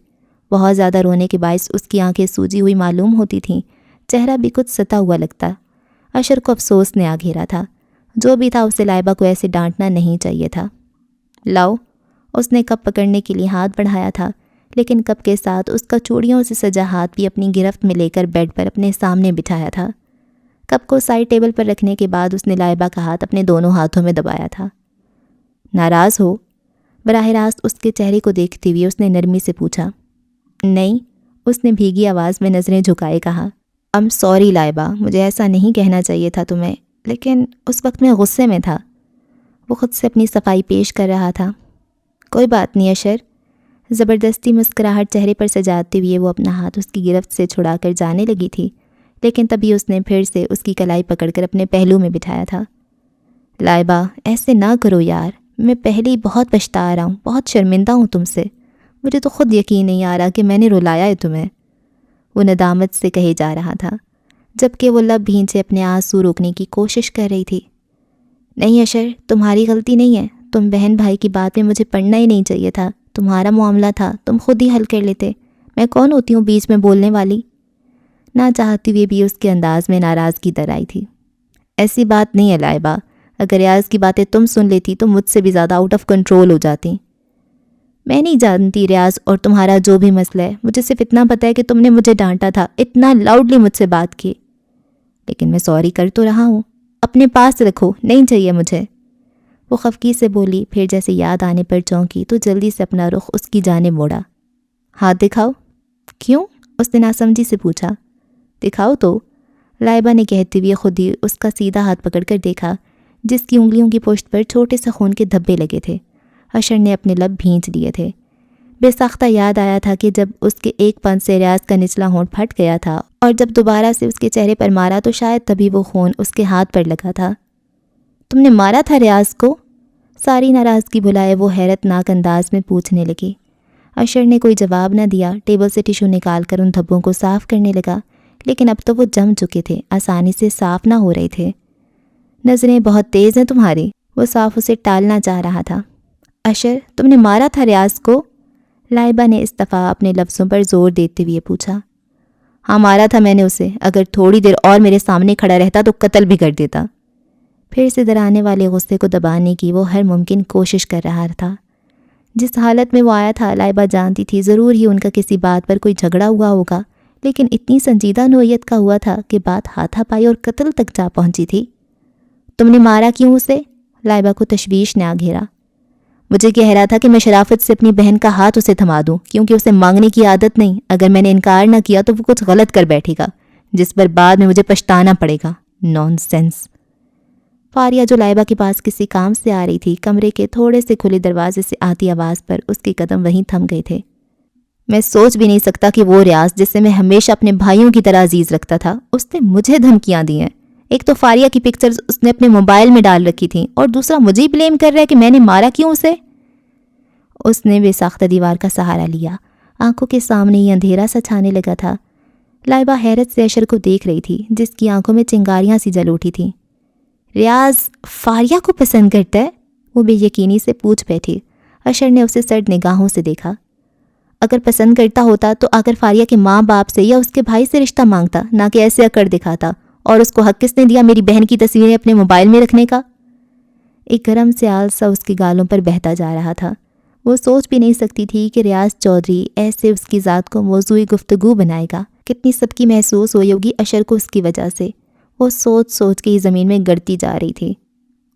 بہت زیادہ رونے کے باعث اس کی آنکھیں سوجی ہوئی معلوم ہوتی تھیں، چہرہ بھی کچھ ستا ہوا لگتا۔ اشر کو افسوس نے آ گھیرا تھا۔ جو بھی تھا اسے لائبہ کو ایسے ڈانٹنا نہیں چاہیے تھا۔ لاؤ، اس نے کپ پکڑنے کے لیے ہاتھ بڑھایا تھا، لیکن کپ کے ساتھ اس کا چوڑیوں سے سجا ہاتھ بھی اپنی گرفت میں لے کر بیڈ پر اپنے سامنے بٹھایا تھا۔ کپ کو سائڈ ٹیبل پر رکھنے کے بعد اس نے لائبہ کا ہاتھ اپنے دونوں ہاتھوں میں دبایا تھا۔ ناراض ہو؟ براہ راست اس کے چہرے کو دیکھتے ہوئے اس نے نرمی سے پوچھا۔ نہیں، اس نے بھیگی آواز میں نظریں جھکائے کہا۔ I'm sorry لائبہ، مجھے ایسا نہیں کہنا چاہیے تھا تمہیں، لیکن اس وقت میں غصے میں تھا۔ وہ خود سے اپنی صفائی پیش کر رہا تھا۔ کوئی بات نہیں اشر۔ زبردستی مسکراہٹ چہرے پر سجاتے ہوئے وہ اپنا ہاتھ اس کی گرفت سے چھڑا کر جانے لگی تھی، لیکن تبھی اس نے پھر سے اس کی کلائی پکڑ کر اپنے پہلو میں بٹھایا تھا۔ لائبہ، ایسے نہ کرو یار، میں پہلے ہی بہت پچھتا رہا ہوں، بہت شرمندہ ہوں تم سے۔ مجھے تو خود یقین نہیں آ رہا کہ میں نے رلایا ہے تمہیں، وہ ندامت سے کہے جا رہا تھا، جبکہ وہ لب بھینچے اپنے آنسو روکنے کی کوشش کر رہی تھی۔ نہیں اشر، تمہاری غلطی نہیں ہے، تم بہن بھائی کی بات میں مجھے پڑھنا ہی نہیں چاہیے تھا، تمہارا معاملہ تھا، تم خود ہی حل کر لیتے، میں کون ہوتی ہوں بیچ میں بولنے والی؟ نہ چاہتی ہوئے بھی اس کے انداز میں ناراضگی در آئی تھی۔ ایسی بات نہیں ہے لائبہ، اگر ریاض کی باتیں تم سن لیتی تو مجھ سے بھی زیادہ آؤٹ آف کنٹرول ہو جاتی۔ میں نہیں جانتی ریاض اور تمہارا جو بھی مسئلہ ہے، مجھے صرف اتنا پتہ ہے کہ تم نے مجھے ڈانٹا تھا، اتنا لاؤڈلی مجھ سے بات کی، لیکن میں سوری کر تو رہا ہوں، اپنے پاس رکھو، نہیں چاہیے مجھے۔ وہ خفگی سے بولی، پھر جیسے یاد آنے پر چونکی تو جلدی سے اپنا رخ اس کی جانب موڑا۔ ہاتھ دکھاؤ۔ کیوں؟ اس نے ناسمجھی سے پوچھا۔ دکھاؤ تو، لائبہ نے کہتے ہوئے خود ہی اس کا سیدھا ہاتھ پکڑ کر دیکھا، جس کی انگلیوں کی پشت پر چھوٹے سے خون کے دھبے لگے تھے۔ اشر نے اپنے لب بھینچ لیے تھے۔ بے ساختہ یاد آیا تھا کہ جب اس کے ایک پن سے ریاض کا نچلا ہونٹ پھٹ گیا تھا اور جب دوبارہ سے اس کے چہرے پر مارا تو شاید تبھی وہ خون اس کے ہاتھ پر لگا تھا۔ تم نے مارا تھا ریاض کو؟ ساری ناراضگی بھلائے وہ حیرت ناک انداز میں پوچھنے لگی۔ اشر نے کوئی جواب نہ دیا، ٹیبل سے ٹیشو نکال کر ان دھبوں کو صاف کرنے لگا، لیکن اب تو وہ جم چکے تھے، آسانی سے صاف نہ ہو رہے تھے۔ نظریں بہت تیز ہیں تمہاری، وہ صاف اسے ٹالنا چاہ رہا تھا۔ اشر، تم نے مارا تھا ریاض کو؟ لائبہ نے اس دفعہ اپنے لفظوں پر زور دیتے ہوئے پوچھا۔ ہاں مارا تھا میں نے اسے، اگر تھوڑی دیر اور میرے سامنے کھڑا رہتا تو قتل بھی کر دیتا۔ پھر سے درانے والے غصے کو دبانے کی وہ ہر ممکن کوشش کر رہا تھا۔ جس حالت میں وہ آیا تھا لائبہ جانتی تھی ضرور ہی ان کا کسی بات پر کوئی جھگڑا ہوا ہوگا، لیکن اتنی سنجیدہ نوعیت کا ہوا تھا کہ بات ہاتھا پائی اور قتل تک جا پہنچی تھی۔ تم نے مارا کیوں اسے؟ لائبہ کو تشویش نے آ گھیرا۔ مجھے کہہ رہا تھا کہ میں شرافت سے اپنی بہن کا ہاتھ اسے تھما دوں، کیونکہ اسے مانگنے کی عادت نہیں، اگر میں نے انکار نہ کیا تو وہ کچھ غلط کر بیٹھے گا جس پر بعد میں مجھے پچھتانا پڑے گا۔ نان سینس۔ فاریہ جو لائبہ کے پاس کسی کام سے آ رہی تھی، کمرے کے تھوڑے سے کھلے دروازے سے آتی آواز پر اس کے قدم وہیں تھم گئے تھے۔ میں سوچ بھی نہیں سکتا کہ وہ ریاض جسے میں ہمیشہ اپنے بھائیوں کی طرح عزیز رکھتا تھا، اس نے مجھے دھمکیاں دی ہیں۔ ایک تو فاریہ کی پکچرز اس نے اپنے موبائل میں ڈال رکھی تھیں، اور دوسرا مجھے ہی بلیم کر رہا ہے کہ میں نے مارا کیوں اسے۔ اس نے بے ساختہ دیوار کا سہارا لیا، آنکھوں کے سامنے ہی اندھیرا سا چھانے لگا تھا۔ لائبہ حیرت سے اشر کو دیکھ رہی تھی، جس کی آنکھوں میں چنگاریاں سی جل اٹھی تھیں۔ ریاض فاریہ کو پسند کرتا ہے؟ وہ بے یقینی سے پوچھ بیٹھی۔ اشر نے اسے سرد نگاہوں سے دیکھا۔ اگر پسند کرتا ہوتا تو آخر فاریہ کے ماں باپ سے یا اس کے بھائی سے رشتہ مانگتا، نہ کہ ایسے اکڑ دکھاتا، اور اس کو حق کس نے دیا میری بہن کی تصویریں اپنے موبائل میں رکھنے کا؟ ایک گرم سیال سا اس کے گالوں پر بہتا جا رہا تھا۔ وہ سوچ بھی نہیں سکتی تھی کہ ریاض چودھری ایسے اس کی ذات کو موضوع گفتگو بنائے گا۔ کتنی سب کی محسوس ہوئی ہوگی اشر کو اس کی وجہ سے۔ وہ سوچ سوچ کے ہی زمین میں گڑتی جا رہی تھی۔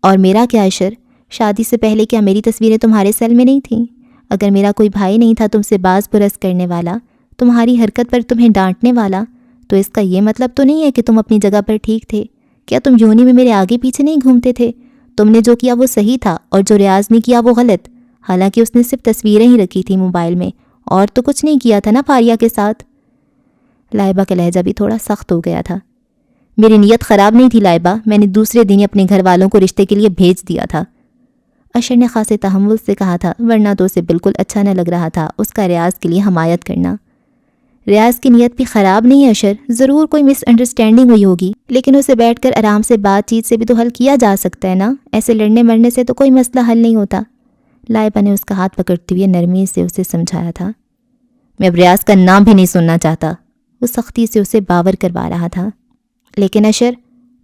اور میرا کیا اشر؟ شادی سے پہلے کیا میری تصویریں تمہارے سیل میں نہیں تھیں؟ اگر میرا کوئی بھائی نہیں تھا تم سے باز پرس کرنے والا، تمہاری حرکت پر تمہیں ڈانٹنے والا، تو اس کا یہ مطلب تو نہیں ہے کہ تم اپنی جگہ پر ٹھیک تھے؟ کیا تم یونی میں میرے آگے پیچھے نہیں گھومتے تھے؟ تم نے جو کیا وہ صحیح تھا اور جو ریاض نے کیا وہ غلط، حالانکہ اس نے صرف تصویریں ہی رکھی تھی موبائل میں، اور تو کچھ نہیں کیا تھا نا فاریہ کے ساتھ؟ لائبہ کا لہجہ بھی تھوڑا سخت ہو گیا تھا۔ میری نیت خراب نہیں تھی لائبہ، میں نے دوسرے دن ہی اپنے گھر والوں کو رشتے کے لیے بھیج دیا تھا۔ اشر نے خاصے تحمل سے کہا تھا، ورنہ تو اسے بالکل اچھا نہ لگ رہا تھا اس کا ریاض کے لیے حمایت کرنا۔ ریاض کی نیت بھی خراب نہیں ہے اشر، ضرور کوئی مس انڈرسٹینڈنگ ہوئی ہوگی، لیکن اسے بیٹھ کر آرام سے بات چیت سے بھی تو حل کیا جا سکتا ہے نا، ایسے لڑنے مرنے سے تو کوئی مسئلہ حل نہیں ہوتا۔ لائبہ نے اس کا ہاتھ پکڑتے ہوئے نرمی سے اسے سمجھایا تھا۔ میں اب ریاض کا نام بھی نہیں سننا چاہتا، وہ سختی سے اسے باور کروا رہا تھا۔ لیکن اشر،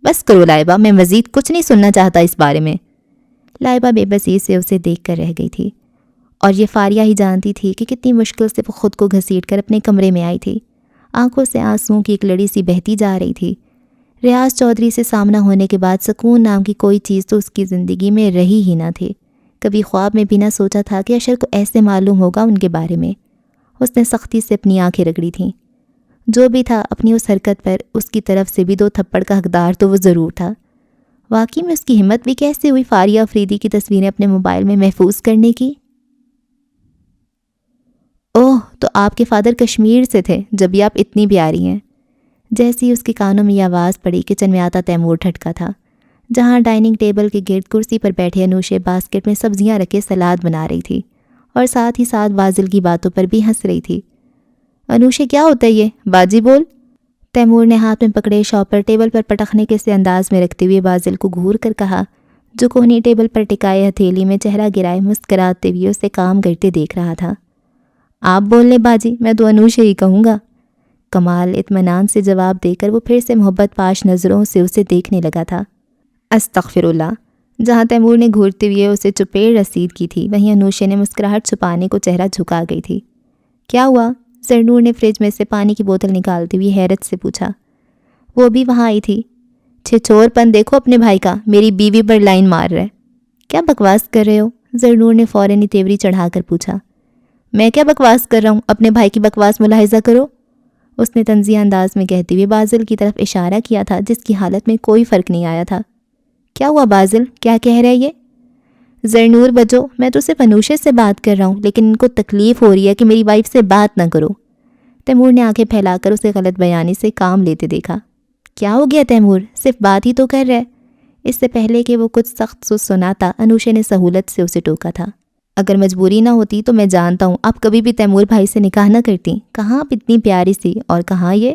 بس کرو لائبہ، میں مزید کچھ نہیں سننا چاہتا اس بارے میں۔ لائبہ بے بسی سے اسے دیکھ کر رہ گئی تھی، اور یہ فاریہ ہی جانتی تھی کہ کتنی مشکل سے وہ خود کو گھسیٹ کر اپنے کمرے میں آئی تھی۔ آنکھوں سے آنسوؤں کی ایک لڑی سی بہتی جا رہی تھی۔ ریاض چودھری سے سامنا ہونے کے بعد سکون نام کی کوئی چیز تو اس کی زندگی میں رہی ہی نہ تھی۔ کبھی خواب میں بھی نہ سوچا تھا کہ اشر کو ایسے معلوم ہوگا ان کے بارے میں۔ اس نے سختی سے اپنی آنکھیں رگڑی تھیں۔ جو بھی تھا اپنی اس حرکت پر اس کی طرف سے بھی 2 تھپڑ کا حقدار تو وہ ضرور تھا۔ واقعی میں اس کی ہمت بھی کیسے ہوئی فاریہ افریدی کی تصویریں اپنے موبائل میں محفوظ کرنے کی؟ اوہ، تو آپ کے فادر کشمیر سے تھے جب بھی آپ اتنی پیاری ہیں۔ جیسی اس کے کانوں میں یہ آواز پڑی، کچن میں آتا تیمور ٹھٹکا تھا، جہاں ڈائننگ ٹیبل کے گرد کرسی پر بیٹھے انوشے باسکٹ میں سبزیاں رکھے سلاد بنا رہی تھی، اور ساتھ ہی ساتھ بازل کی باتوں پر بھی ہنس رہی تھی۔ انوشے، کیا ہوتا ہے یہ؟ باجی بول۔ تیمور نے ہاتھ میں پکڑے شاپر ٹیبل پر پٹخنے کے سے انداز میں رکھتے ہوئے بازل کو گھور کر کہا، جو کوہنی ٹیبل پر ٹکائے ہتھیلی میں چہرہ گرائے مسکراتے ہوئے اسے کام کرتے دیکھ رہا تھا۔ آپ بول لیں باجی، میں تو انوشے ہی کہوں گا۔ کمال اطمینان سے جواب دے کر وہ پھر سے محبت پاش نظروں سے اسے دیکھنے لگا تھا۔ استغفر اللہ۔ جہاں تیمور نے گھورتے ہوئے اسے چپیڑ رسید کی تھی، وہیں انوشے نے مسکراہٹ چھپانے کو چہرہ جھکا گئی تھی۔ کیا ہوا؟ زرنور نے فریج میں سے پانی کی بوتل نکالتے ہوئے حیرت سے پوچھا۔ وہ بھی وہاں آئی تھی۔ چھچور پن دیکھو اپنے بھائی کا، میری بیوی پر لائن مار رہا ہے۔ کیا بکواس کر رہے ہو؟ زرنور نے فوراً تیوری چڑھا کر پوچھا۔ میں کیا بکواس کر رہا ہوں؟ اپنے بھائی کی بکواس ملاحظہ کرو، اس نے طنزیہ انداز میں کہتے ہوئے بازل کی طرف اشارہ کیا تھا، جس کی حالت میں کوئی فرق نہیں آیا تھا۔ کیا ہوا بازل؟ کیا کہہ رہے یہ؟ زرنور بچو، میں تو صرف انوشے سے بات کر رہا ہوں، لیکن ان کو تکلیف ہو رہی ہے کہ میری وائف سے بات نہ کرو۔ تیمور نے آنکھیں پھیلا کر اسے غلط بیانی سے کام لیتے دیکھا۔ کیا ہو گیا تیمور؟ صرف بات ہی تو کر رہے۔ اس سے پہلے کہ وہ کچھ سخت سناتا، انوشے نے سہولت سے اسے ٹوکا تھا۔ اگر مجبوری نہ ہوتی تو میں جانتا ہوں آپ کبھی بھی تیمور بھائی سے نکاح نہ کرتی۔ کہاں آپ اتنی پیاری سی، اور کہاں یہ؟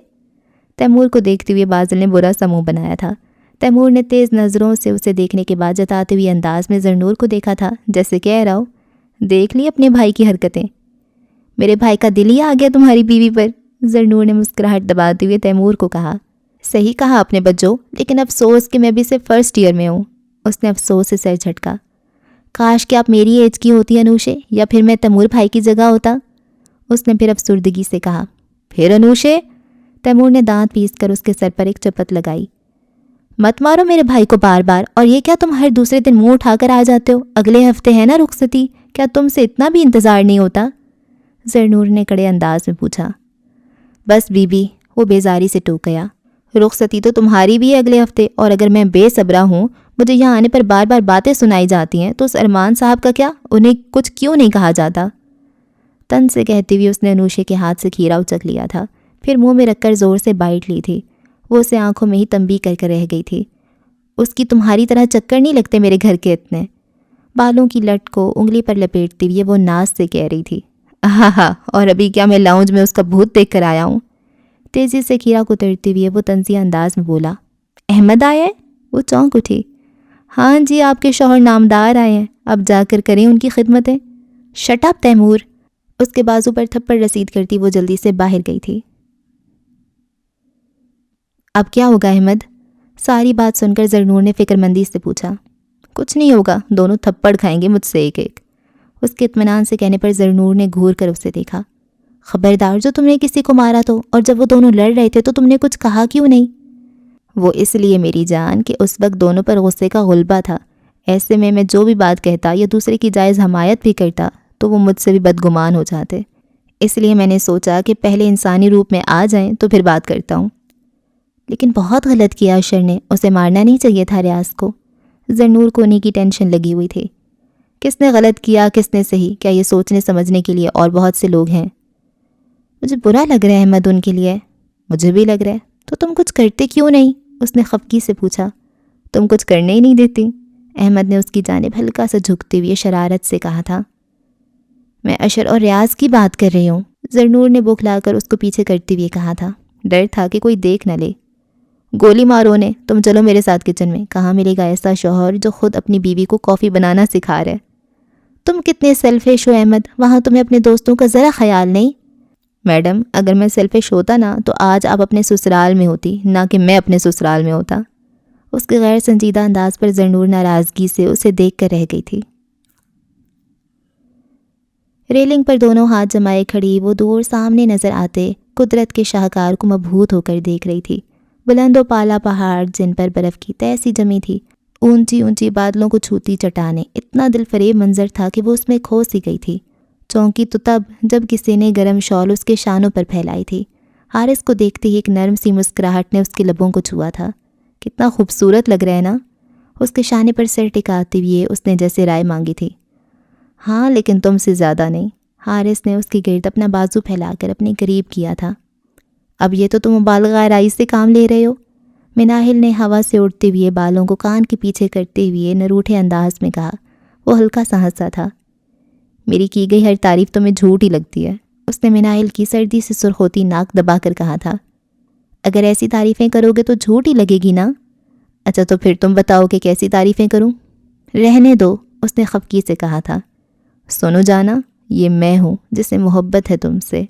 تیمور کو دیکھتے ہوئے بازل نے برا سا منہ بنایا تھا۔ تیمور نے تیز نظروں سے اسے دیکھنے کے بعد جتاتے ہوئے انداز میں زرنور کو دیکھا تھا، جیسے کہہ رہا ہو، دیکھ لی اپنے بھائی کی حرکتیں، میرے بھائی کا دل ہی آ گیا تمہاری بیوی پر۔ زرنور نے مسکراہٹ دباتے ہوئے تیمور کو کہا۔ صحیح کہا آپ نے بچو، لیکن افسوس کہ میں بھی صرف فرسٹ ایئر میں ہوں۔ اس نے افسوس سے سر جھٹکا۔ کاش کہ آپ میری ایج کی ہوتی انوشے، یا پھر میں تیمور بھائی کی جگہ ہوتا، اس نے پھر افسردگی سے کہا۔ پھر انوشے؟ تیمور نے دانت پیس کر اس کے سر پر ایک چپت لگائی۔ مت مارو میرے بھائی کو بار بار، اور یہ کیا تم ہر دوسرے دن منہ اٹھا کر آ جاتے ہو؟ اگلے ہفتے ہے نا رخصتی، کیا تم سے اتنا بھی انتظار نہیں ہوتا؟ زرنور نے کڑے انداز میں پوچھا۔ بس بی بی، وہ بیزاری سے ٹوک گیا، رخصتی تو تمہاری بھی ہے اگلے ہفتے، اور اگر میں بے صبرا ہوں، مجھے یہاں آنے پر بار بار باتیں سنائی جاتی ہیں، تو اس ارمان صاحب کا کیا؟ انہیں کچھ کیوں نہیں کہا جاتا؟ تن سے کہتے ہوئے اس نے انوشے کے ہاتھ سے کھیرا اچک لیا تھا، پھر منہ میں رکھ کر زور سے بائٹ لی تھی۔ وہ اسے آنکھوں میں ہی تنبیہ کر کے رہ گئی تھی۔ اس کی تمہاری طرح چکر نہیں لگتے میرے گھر کے اتنے۔ بالوں کی لٹ کو انگلی پر لپیٹتے ہوئے وہ ناز سے کہہ رہی تھی۔ ہاں، اور ابھی کیا میں لاؤنج میں اس کا بھوت دیکھ کر آیا ہوں؟ تیزی سے کھیرا کترتے ہوئے وہ طنزیہ انداز میں بولا۔ احمد آیا ہے؟ وہ چونک اٹھی۔ ہاں جی، آپ کے شوہر نامدار آئے ہیں، اب جا کر کریں ان کی خدمتیں۔ شٹ اپ تیمور، اس کے بازو پر تھپڑ رسید کرتی وہ جلدی سے باہر گئی تھی۔ اب کیا ہوگا احمد؟ ساری بات سن کر زرنور نے فکر مندی سے پوچھا۔ کچھ نہیں ہوگا، دونوں تھپڑ کھائیں گے مجھ سے ایک ایک۔ اس کے اطمینان سے کہنے پر زرنور نے گھور کر اسے دیکھا۔ خبردار جو تم نے کسی کو مارا تو، اور جب وہ دونوں لڑ رہے تھے تو تم نے کچھ کہا کیوں نہیں؟ وہ اس لیے میری جان کہ اس وقت دونوں پر غصے کا غلبہ تھا، ایسے میں جو بھی بات کہتا یا دوسرے کی جائز حمایت بھی کرتا تو وہ مجھ سے بھی بدگمان ہو جاتے، اس لیے میں نے سوچا کہ پہلے انسانی روپ میں آ جائیں تو پھر بات کرتا ہوں۔ لیکن بہت غلط کیا اشر نے، اسے مارنا نہیں چاہیے تھا ریاض کو۔ زرنور کو انہی کی ٹینشن لگی ہوئی تھی، کس نے غلط کیا کس نے صحیح، کیا یہ سوچنے سمجھنے کے لیے اور بہت سے لوگ ہیں؟ مجھے برا لگ رہا ہے احمد ان کے لیے۔ مجھے بھی لگ رہا ہے، تو تم کچھ کرتے کیوں نہیں؟ اس نے خفگی سے پوچھا۔ تم کچھ کرنے ہی نہیں دیتی، احمد نے اس کی جانب ہلکا سا جھکتے ہوئے شرارت سے کہا تھا۔ میں اشر اور ریاض کی بات کر رہی ہوں، زرنور نے بوکھلا کر اس کو پیچھے کرتے ہوئے کہا تھا۔ ڈر تھا کہ کوئی دیکھ نہ لے۔ گولی مارو نے، تم چلو میرے ساتھ کچن میں، کہاں ملے گا ایسا شوہر جو خود اپنی بیوی کو کافی بنانا سکھا رہا ہے؟ تم کتنے سیلفش ہو احمد، وہاں تمہیں اپنے دوستوں کا ذرا خیال نہیں؟ میڈم اگر میں سیلفش ہوتا نا تو آج آپ اپنے سسرال میں ہوتی، نہ کہ میں اپنے سسرال میں ہوتا۔ اس کے غیر سنجیدہ انداز پر زرنور ناراضگی سے اسے دیکھ کر رہ گئی تھی۔ ریلنگ پر دونوں ہاتھ جمائے کھڑی وہ دور سامنے نظر آتے قدرت کے شاہکار کو مبہوت ہو کر دیکھ رہی تھی۔ بلند و بالا پہاڑ جن پر برف کی تہہ سی جمی تھی، اونچی اونچی بادلوں کو چھوتی چٹانیں، اتنا دل فریب منظر تھا کہ وہ اس میں کھو سی گئی تھی۔ چونکی تو تب جب کسی نے گرم شال اس کے شانوں پر پھیلائی تھی۔ حارث کو دیکھتے ہی ایک نرم سی مسکراہٹ نے اس کے لبوں کو چھوا تھا۔ کتنا خوبصورت لگ رہا ہے نا؟ اس کے شانے پر سر ٹکاتے ہوئے اس نے جیسے رائے مانگی تھی۔ ہاں لیکن تم سے زیادہ نہیں۔ حارث نے اس کے گرد اپنا بازو پھیلا کر اپنے قریب کیا تھا۔ اب یہ تو تم مبالغہ آرائی سے کام لے رہے ہو، مناہل نے ہوا سے اڑتے ہوئے بالوں کو کان کے پیچھے کرتے ہوئے نروٹھے انداز میں کہا۔ وہ ہلکا سا ہنسا تھا۔ میری کی گئی ہر تعریف تمہیں جھوٹ ہی لگتی ہے، اس نے مناہل کی سردی سے سرخ ہوتی ناک دبا کر کہا تھا۔ اگر ایسی تعریفیں کرو گے تو جھوٹ ہی لگے گی نا؟ اچھا تو پھر تم بتاؤ کہ کیسی تعریفیں کروں؟ رہنے دو، اس نے خفگی سے کہا تھا۔ سنو جانا، یہ میں ہوں جسے محبت ہے تم سے،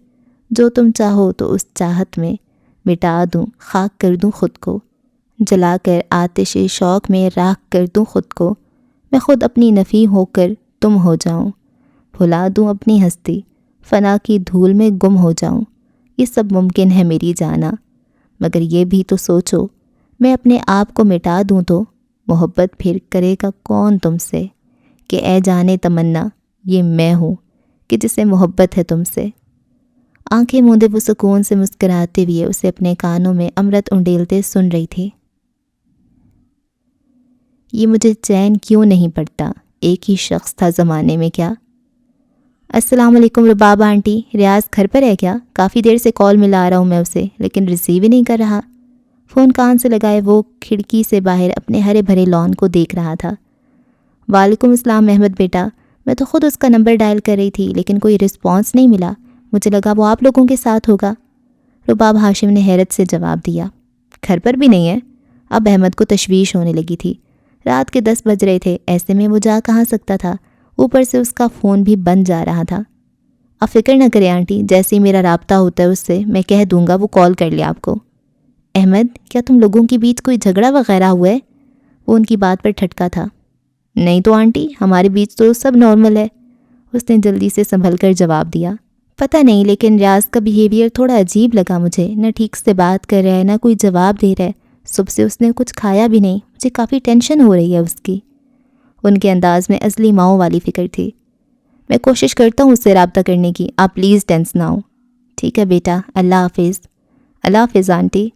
جو تم چاہو تو اس چاہت میں مٹا دوں، خاک کر دوں خود کو، جلا کر آتش شوق میں راکھ کر دوں خود کو، میں خود اپنی نفی ہو کر تم ہو جاؤں، بھلا دوں اپنی ہستی، فنا کی دھول میں گم ہو جاؤں۔ یہ سب ممکن ہے میری جانا، مگر یہ بھی تو سوچو، میں اپنے آپ کو مٹا دوں تو محبت پھر کرے گا کون تم سے؟ کہ اے جانے تمنا، یہ میں ہوں کہ جسے محبت ہے تم سے۔ آنکھیں موندے وہ سکون سے مسکراتے ہوئے اسے اپنے کانوں میں امرت انڈیلتے سن رہی تھی۔ یہ مجھے چین کیوں نہیں پڑتا، ایک ہی شخص تھا زمانے میں کیا؟ السلام علیکم رباب آنٹی، ریاض گھر پر ہے کیا؟ کافی دیر سے کال ملا رہا ہوں میں اسے، لیکن ریسیو ہی نہیں کر رہا۔ فون کان سے لگائے وہ کھڑکی سے باہر اپنے ہرے بھرے لان کو دیکھ رہا تھا۔ وعلیکم السلام احمد بیٹا، میں تو خود اس کا نمبر ڈائل کر رہی تھی لیکن کوئی رسپانس نہیں ملا، مجھے لگا وہ آپ لوگوں کے ساتھ ہوگا۔ رباب ہاشم نے حیرت سے جواب دیا۔ گھر پر بھی نہیں ہے؟ اب احمد کو تشویش ہونے لگی تھی۔ رات کے 10 بج رہے تھے، ایسے میں وہ جا کہاں سکتا تھا؟ اوپر سے اس کا فون بھی بند جا رہا تھا۔ آپ فکر نہ کریں آنٹی، جیسے ہی میرا رابطہ ہوتا ہے اس سے میں کہہ دوں گا وہ کال کر لے آپ کو۔ احمد کیا تم لوگوں کے بیچ کوئی جھگڑا وغیرہ ہوا ہے؟ وہ ان کی بات پر ٹھٹکا تھا۔ نہیں تو آنٹی، ہمارے بیچ تو سب نارمل ہے، اس نے جلدی سے سنبھل کر جواب دیا۔ پتہ نہیں لیکن ریاض کا بیہیویئر تھوڑا عجیب لگا مجھے، نہ ٹھیک سے بات کر رہا ہے نہ کوئی جواب دے رہا ہے، صبح سے اس نے کچھ کھایا بھی نہیں، مجھے کافی ٹینشن ہو رہی ہے اس کی۔ ان کے انداز میں ازلی ماؤں والی فکر تھی۔ میں کوشش کرتا ہوں اس سے رابطہ کرنے کی، آپ پلیز ٹینس نہ ہو۔ ٹھیک ہے بیٹا، اللہ حافظ۔ اللہ حافظ آنٹی۔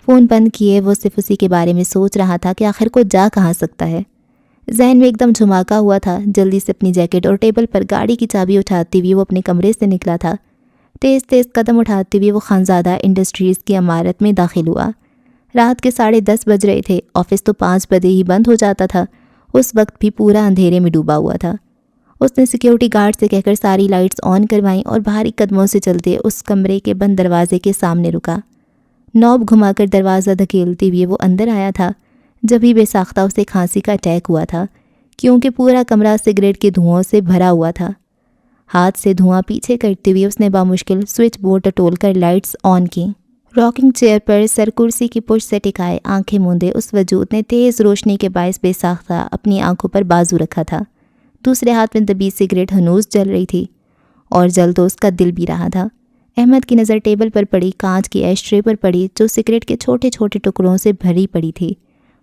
فون بند کیے وہ صرف اسی کے بارے میں سوچ رہا تھا کہ آخر کو جا کہاں سکتا ہے۔ ذہن میں ایک دم جھماکا ہوا تھا۔ جلدی سے اپنی جیکٹ اور ٹیبل پر گاڑی کی چابی اٹھاتے ہوئے وہ اپنے کمرے سے نکلا تھا۔ تیز تیز قدم اٹھاتے ہوئے وہ خانزادہ انڈسٹریز کی عمارت میں داخل ہوا۔ رات کے 10:30 بج رہے تھے، آفس تو 5 بجے ہی بند ہو جاتا تھا، اس وقت بھی پورا اندھیرے میں ڈوبا ہوا تھا۔ اس نے سیکیورٹی گارڈ سے کہہ کر ساری لائٹس آن کروائیں اور بھاری قدموں سے چلتے اس کمرے کے بند دروازے کے سامنے رکا۔ نوب گھما کر دروازہ دھکیلتے ہوئے وہ اندر آیا تھا، جبھی بے ساختہ اسے کھانسی کا اٹیک ہوا تھا، کیونکہ پورا کمرہ سگریٹ کے دھوؤں سے بھرا ہوا تھا۔ ہاتھ سے دھواں پیچھے کرتے ہوئے اس نے بامشکل سوئچ بورڈ ٹٹول کر لائٹس آن کی۔ راکنگ چیئر پر سر کرسی کی پشت سے ٹکائے آنکھیں موندے اس وجود نے تیز روشنی کے باعث بے ساختہ اپنی آنکھوں پر بازو رکھا تھا۔ دوسرے ہاتھ میں دبی سگریٹ ہنوز جل رہی تھی، اور جل تو اس کا دل بھی رہا تھا۔ احمد کی نظر ٹیبل پر پڑی کانچ کی ایش ٹرے پر پڑی جو سگریٹ کے چھوٹے چھوٹے ٹکڑوں سے بھری پڑی تھی۔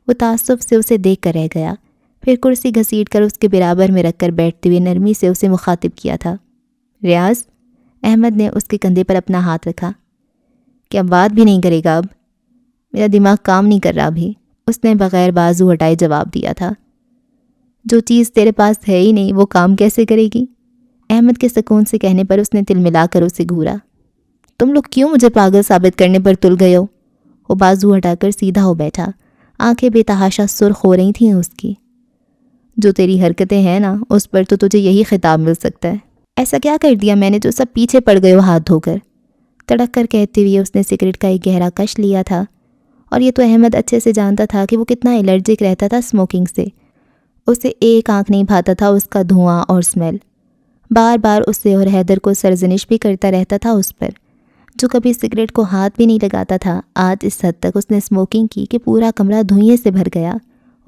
وہ تعصب سے اسے دیکھ کر رہ گیا۔ پھر کرسی گھسیٹ کر اس کے برابر میں رکھ کر بیٹھتے ہوئے نرمی سے اسے مخاطب کیا تھا۔ ریاض، احمد نے اس کے کندھے پر اپنا ہاتھ رکھا۔ کیا بات بھی نہیں کرے گا اب؟ میرا دماغ کام نہیں کر رہا بھی، اس نے بغیر بازو ہٹائے جواب دیا تھا۔ جو چیز تیرے پاس ہے ہی نہیں وہ کام کیسے کرے گی؟ احمد کے سکون سے کہنے پر اس نے تل ملا کر اسے گھورا۔ تم لوگ کیوں مجھے پاگل ثابت کرنے پر تل گئے ہو؟ وہ بازو ہٹا کر سیدھا ہو بیٹھا، آنکھیں بے تحاشا سرخ ہو رہی تھیں اس کی۔ جو تیری حرکتیں ہیں نا اس پر تو تجھے یہی خطاب مل سکتا ہے۔ ایسا کیا کر دیا میں نے جو سب پیچھے پڑ گئے ہو ہاتھ دھو کر؟ تڑک کر کہتے ہوئے اس نے سگریٹ کا ایک گہرا کش لیا تھا، اور یہ تو احمد اچھے سے جانتا تھا کہ وہ کتنا الرجک رہتا تھا اسموکنگ سے۔ اسے ایک آنکھ نہیں بھاتا تھا اس کا دھواں اور اسمیل۔ بار بار اسے اور حیدر کو سرزنش بھی کرتا رہتا تھا اس پر، جو کبھی سگریٹ کو ہاتھ بھی نہیں لگاتا تھا۔ آج اس حد تک اس نے اسموکنگ کی کہ پورا کمرہ دھوئیں سے بھر گیا۔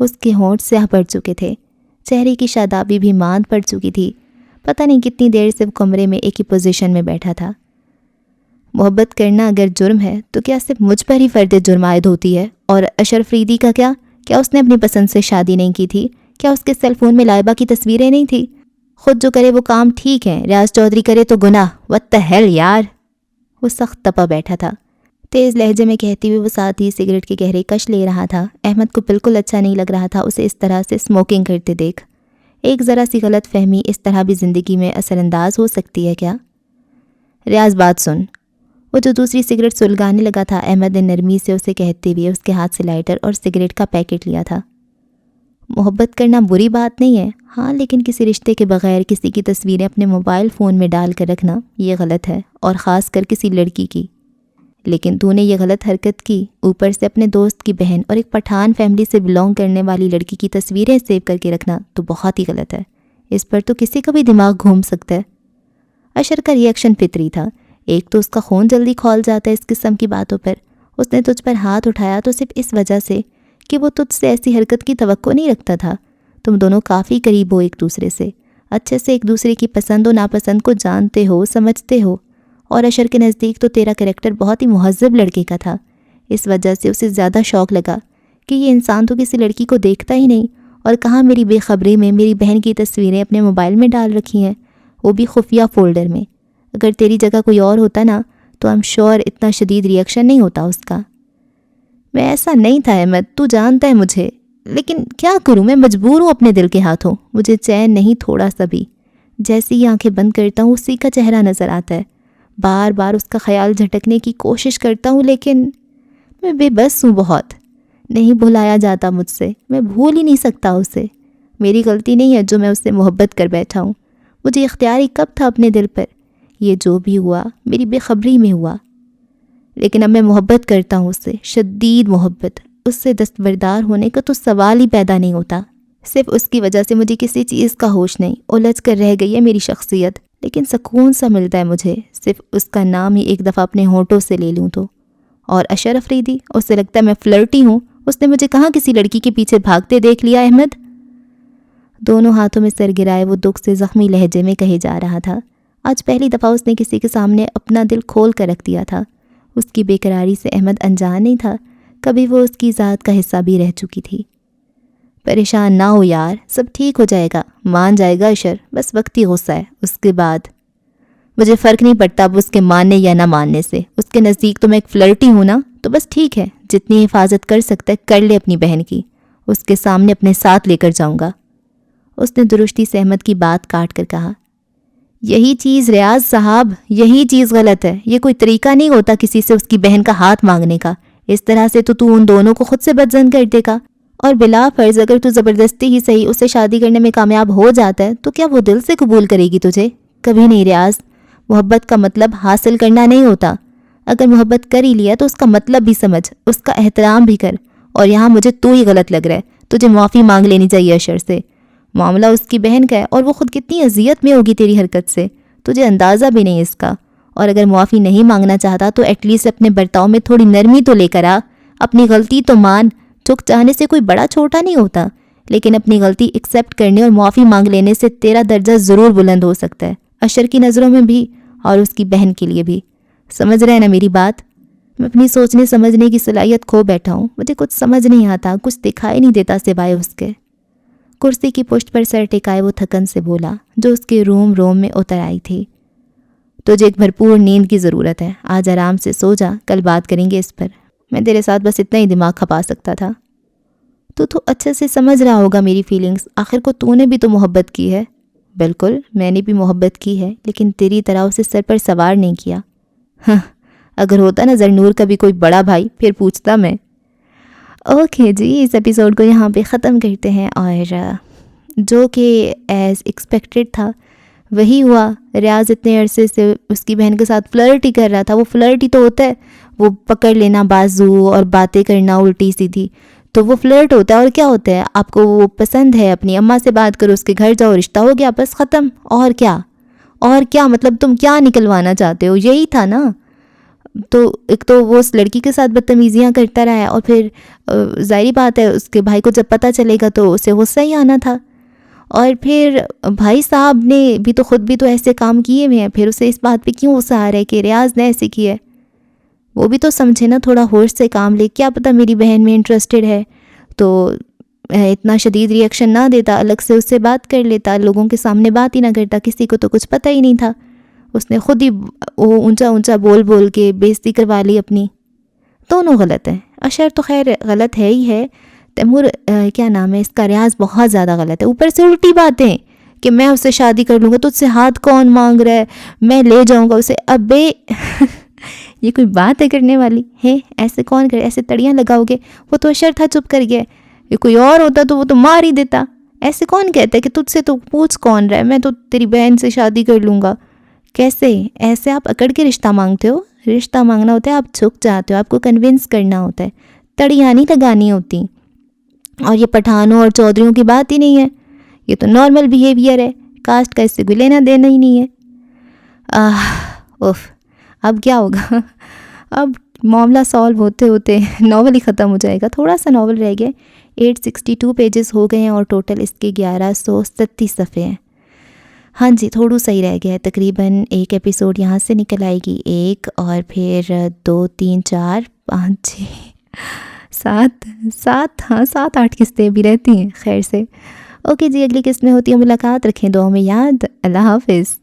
اس کے ہونٹ سیاہ پڑ چکے تھے، چہرے کی شادابی بھی ماند پڑ چکی تھی۔ پتہ نہیں کتنی دیر سے وہ کمرے میں ایک ہی پوزیشن میں بیٹھا تھا۔ محبت کرنا اگر جرم ہے تو کیا صرف مجھ پر ہی فرد جرم عائد ہوتی ہے؟ اور اشرف فریدی کا کیا اس نے اپنی پسند سے شادی نہیں کی تھی؟ کیا اس کے سیل فون میں لائبہ کی تصویریں نہیں تھی؟ خود جو کرے وہ کام ٹھیک ہے، ریاض چودھری کرے تو گناہ۔ what the hell یار! وہ سخت تپا بیٹھا تھا، تیز لہجے میں کہتی ہوئے وہ ساتھ ہی سگریٹ کے گہرے کش لے رہا تھا۔ احمد کو بالکل اچھا نہیں لگ رہا تھا اسے اس طرح سے اسموکنگ کرتے دیکھ۔ ایک ذرا سی غلط فہمی اس طرح بھی زندگی میں اثر انداز ہو سکتی ہے کیا؟ ریاض بات سن۔ وہ جو دوسری سگریٹ سلگانے لگا تھا، احمد نے نرمی سے اسے کہتے ہوئے اس کے ہاتھ سے لائٹر اور سگریٹ کا پیکٹ لیا تھا۔ محبت کرنا بری بات نہیں ہے، ہاں، لیکن کسی رشتے کے بغیر کسی کی تصویریں اپنے موبائل فون میں ڈال کر رکھنا یہ غلط ہے، اور خاص کر کسی لڑکی کی۔ لیکن تو نے یہ غلط حرکت کی، اوپر سے اپنے دوست کی بہن اور ایک پٹھان فیملی سے بلونگ کرنے والی لڑکی کی تصویریں سیو کر کے رکھنا تو بہت ہی غلط ہے۔ اس پر تو کسی کا بھی دماغ گھوم سکتا ہے۔ اشر کا ریئیکشن فطری تھا، ایک تو اس کا خون جلدی کھول جاتا ہے اس قسم کی باتوں پر۔ اس نے تجھ پر ہاتھ اٹھایا تو صرف اس وجہ سے کہ وہ تجھ سے ایسی حرکت کی توقع نہیں رکھتا تھا۔ تم دونوں کافی قریب ہو ایک دوسرے سے، اچھے سے ایک دوسرے کی پسند و ناپسند کو جانتے ہو، سمجھتے ہو، اور اشر کے نزدیک تو تیرا کریکٹر بہت ہی مہذب لڑکے کا تھا۔ اس وجہ سے اسے زیادہ شوق لگا کہ یہ انسان تو کسی لڑکی کو دیکھتا ہی نہیں، اور کہاں میری بے خبری میں میری بہن کی تصویریں اپنے موبائل میں ڈال رکھی ہیں، وہ بھی خفیہ فولڈر میں۔ اگر تیری جگہ کوئی اور ہوتا نا تو I'm sure اتنا شدید ریئیکشن نہیں ہوتا اس کا۔ میں ایسا نہیں تھا احمد، تو جانتا ہے مجھے، لیکن کیا کروں، میں مجبور ہوں اپنے دل کے ہاتھوں۔ مجھے چین نہیں تھوڑا سا بھی۔ جیسی ہی آنکھیں بند کرتا ہوں اسی کا چہرہ نظر آتا ہے، بار بار اس کا خیال جھٹکنے کی کوشش کرتا ہوں، لیکن میں بے بس ہوں بہت۔ نہیں بھلایا جاتا مجھ سے، میں بھول ہی نہیں سکتا اسے۔ میری غلطی نہیں ہے جو میں اس سے محبت کر بیٹھا ہوں۔ مجھے اختیاری کب تھا اپنے دل پر؟ یہ جو بھی ہوا میری بے خبری میں ہوا، لیکن اب میں محبت کرتا ہوں اس سے، شدید محبت۔ اس سے دستبردار ہونے کا تو سوال ہی پیدا نہیں ہوتا۔ صرف اس کی وجہ سے مجھے کسی چیز کا ہوش نہیں، الجھ کر رہ گئی ہے میری شخصیت، لیکن سکون سا ملتا ہے مجھے صرف اس کا نام ہی ایک دفعہ اپنے ہونٹوں سے لے لوں تو۔ اور اشر افریدی، اس سے لگتا ہے میں فلرٹی ہوں، اس نے مجھے کہاں کسی لڑکی کے پیچھے بھاگتے دیکھ لیا احمد؟ دونوں ہاتھوں میں سر گرائے وہ دکھ سے زخمی لہجے میں کہے جا رہا تھا۔ آج پہلی دفعہ اس نے کسی کے سامنے اپنا دل کھول کر رکھ دیا تھا۔ اس کی بے قراری سے احمد انجان نہیں تھا، کبھی وہ اس کی ذات کا حصہ بھی رہ چکی تھی۔ پریشان نہ ہو یار، سب ٹھیک ہو جائے گا، مان جائے گا اشر، بس وقتی غصہ ہے، اس کے بعد مجھے فرق نہیں پڑتا اب اس کے ماننے یا نہ ماننے سے۔ اس کے نزدیک تو میں ایک فلرٹی ہوں نا، تو بس ٹھیک ہے، جتنی حفاظت کر سکتا ہے کر لے اپنی بہن کی، اس کے سامنے اپنے ساتھ لے کر جاؤں گا۔ اس نے درستی سے احمد کی بات کاٹ کر کہا، یہی چیز ریاض صاحب، یہی چیز غلط ہے۔ یہ کوئی طریقہ نہیں ہوتا کسی سے اس کی بہن کا ہاتھ مانگنے کا، اس طرح سے تو ان دونوں کو خود سے بدظن کر دے گا، اور بلا فرض اگر تو زبردستی ہی صحیح اس سے شادی کرنے میں کامیاب ہو جاتا ہے تو کیا وہ دل سے قبول کرے گی تجھے؟ کبھی نہیں ریاض، محبت کا مطلب حاصل کرنا نہیں ہوتا۔ اگر محبت کر ہی لیا تو اس کا مطلب بھی سمجھ، اس کا احترام بھی کر۔ اور یہاں مجھے تو ہی غلط لگ رہا ہے، تجھے معافی مانگ لینی چاہیے اشر سے۔ معاملہ اس کی بہن کا ہے، اور وہ خود کتنی اذیت میں ہوگی تیری حرکت سے، تجھے اندازہ بھی نہیں اس کا۔ اور اگر معافی نہیں مانگنا چاہتا تو ایٹ لیسٹ اپنے برتاؤ میں تھوڑی نرمی تو لے کر آ، اپنی غلطی تو مان۔ چک چاہنے سے کوئی بڑا چھوٹا نہیں ہوتا، لیکن اپنی غلطی ایکسیپٹ کرنے اور معافی مانگ لینے سے تیرا درجہ ضرور بلند ہو سکتا ہے، اشر کی نظروں میں بھی اور اس کی بہن کے لیے بھی۔ سمجھ رہے ہیں نا میری بات؟ میں اپنی سوچنے سمجھنے کی صلاحیت کھو بیٹھا ہوں، مجھے کچھ سمجھ نہیں آتا، کچھ دکھائی نہیں دیتا سوائے اس کے۔ کرسی کی پشت پر سر ٹکائے وہ تھکن سے بولا جو اس کے روم روم میں اتر آئی تھی. تجھے ایک بھرپور نیند کی ضرورت ہے. آج آرام سے سو جا, کل بات کریں گے اس پر. میں تیرے ساتھ بس اتنا ہی دماغ کھپا سکتا تھا. تو اچھے سے سمجھ رہا ہوگا میری فیلنگز. آخر کو تو نے بھی تو محبت کی ہے. بالکل, میں نے بھی محبت کی ہے, لیکن تیری طرح اسے سر پر سوار نہیں کیا. ہاں, اگر ہوتا نا زرنور کا بھی کوئی بڑا بھائی پھر پوچھتا میں. اوکے جی, اس ایپیسوڈ کو یہاں پہ ختم کرتے ہیں. اور جو کہ ایز ایکسپیکٹڈ تھا وہی ہوا. ریاض اتنے عرصے سے اس کی بہن کے ساتھ فلرٹ ہی کر رہا تھا. وہ فلرٹ ہی تو ہوتا ہے, وہ پکڑ لینا بازو اور باتیں کرنا الٹی سیدھی, تو وہ فلرٹ ہوتا ہے. اور کیا ہوتا ہے, آپ کو وہ پسند ہے, اپنی اماں سے بات کرو, اس کے گھر جاؤ, رشتہ ہو گیا, بس ختم. اور کیا مطلب تم کیا نکلوانا چاہتے ہو؟ یہی تھا نا. تو ایک تو وہ اس لڑکی کے ساتھ بدتمیزیاں کرتا رہا ہے, اور پھر ظاہری بات ہے اس کے بھائی کو جب پتہ چلے گا تو اسے غصہ ہی آنا تھا. اور پھر بھائی صاحب نے بھی تو خود بھی تو ایسے کام کیے ہوئے ہیں, پھر اسے اس بات پہ کیوں غصہ آ رہا ہے کہ ریاض نے ایسے کیا ہے؟ وہ بھی تو سمجھے نا, تھوڑا ہوش سے کام لے. کیا پتہ میری بہن میں انٹرسٹڈ ہے تو اتنا شدید ریئیکشن نہ دیتا, الگ سے اس سے بات کر لیتا, لوگوں کے سامنے بات ہی نہ کرتا. کسی کو تو کچھ پتہ ہی نہیں تھا. اس نے خود ہی وہ اونچا بول کے بےعزتی کروا لی اپنی. دونوں غلط ہیں. اشر تو خیر غلط ہے ہی ہے. تیمور کیا نام ہے اس کا, ریاض بہت زیادہ غلط ہے. اوپر سے الٹی باتیں کہ میں اس سے شادی کر لوں گا, تجھ سے ہاتھ کون مانگ رہا ہے, میں لے جاؤں گا اسے. ابے یہ کوئی بات ہے کرنے والی ہے؟ ایسے کون کرے, ایسے تڑیاں لگاؤ گے؟ وہ تو اشر تھا, چپ کر گیا. یہ کوئی اور ہوتا تو وہ تو مار ہی دیتا. ایسے کون کہتا ہے کہ تجھ سے تو پوچھ کون رہا ہے, میں تو تیری بہن سے شادی کر لوں گا. کیسے ایسے آپ اکڑ کے رشتہ مانگتے ہو؟ رشتہ مانگنا ہوتا ہے آپ جھک جاتے ہو, آپ کو کنونس کرنا ہوتا ہے, تڑیاں نہیں لگانی ہوتی. اور یہ پٹھانوں اور چودھریوں کی بات ہی نہیں ہے, یہ تو نارمل بیہیویئر ہے. کاسٹ کا اس سے کوئی لینا دینا ہی نہیں ہے. اب کیا ہوگا؟ اب معاملہ سالو ہوتے ہوتے ناول ہی ختم ہو جائے گا. تھوڑا سا ناول رہ گیا. 862 پیجز ہو گئے ہیں اور ٹوٹل اس کے 1137 صفحے ہیں. ہاں جی, تھوڑو صحیح رہ گیا ہے. تقریباً ایک ایپیسوڈ یہاں سے نکل آئے گی, ایک, اور پھر 2 3 4 5 6 7 ہاں 7-8 قسطیں بھی رہتی ہیں. خیر سے اوکے جی, اگلی قسط میں ہوتی ہے ملاقات. رکھیں دعاؤں میں یاد. اللہ حافظ.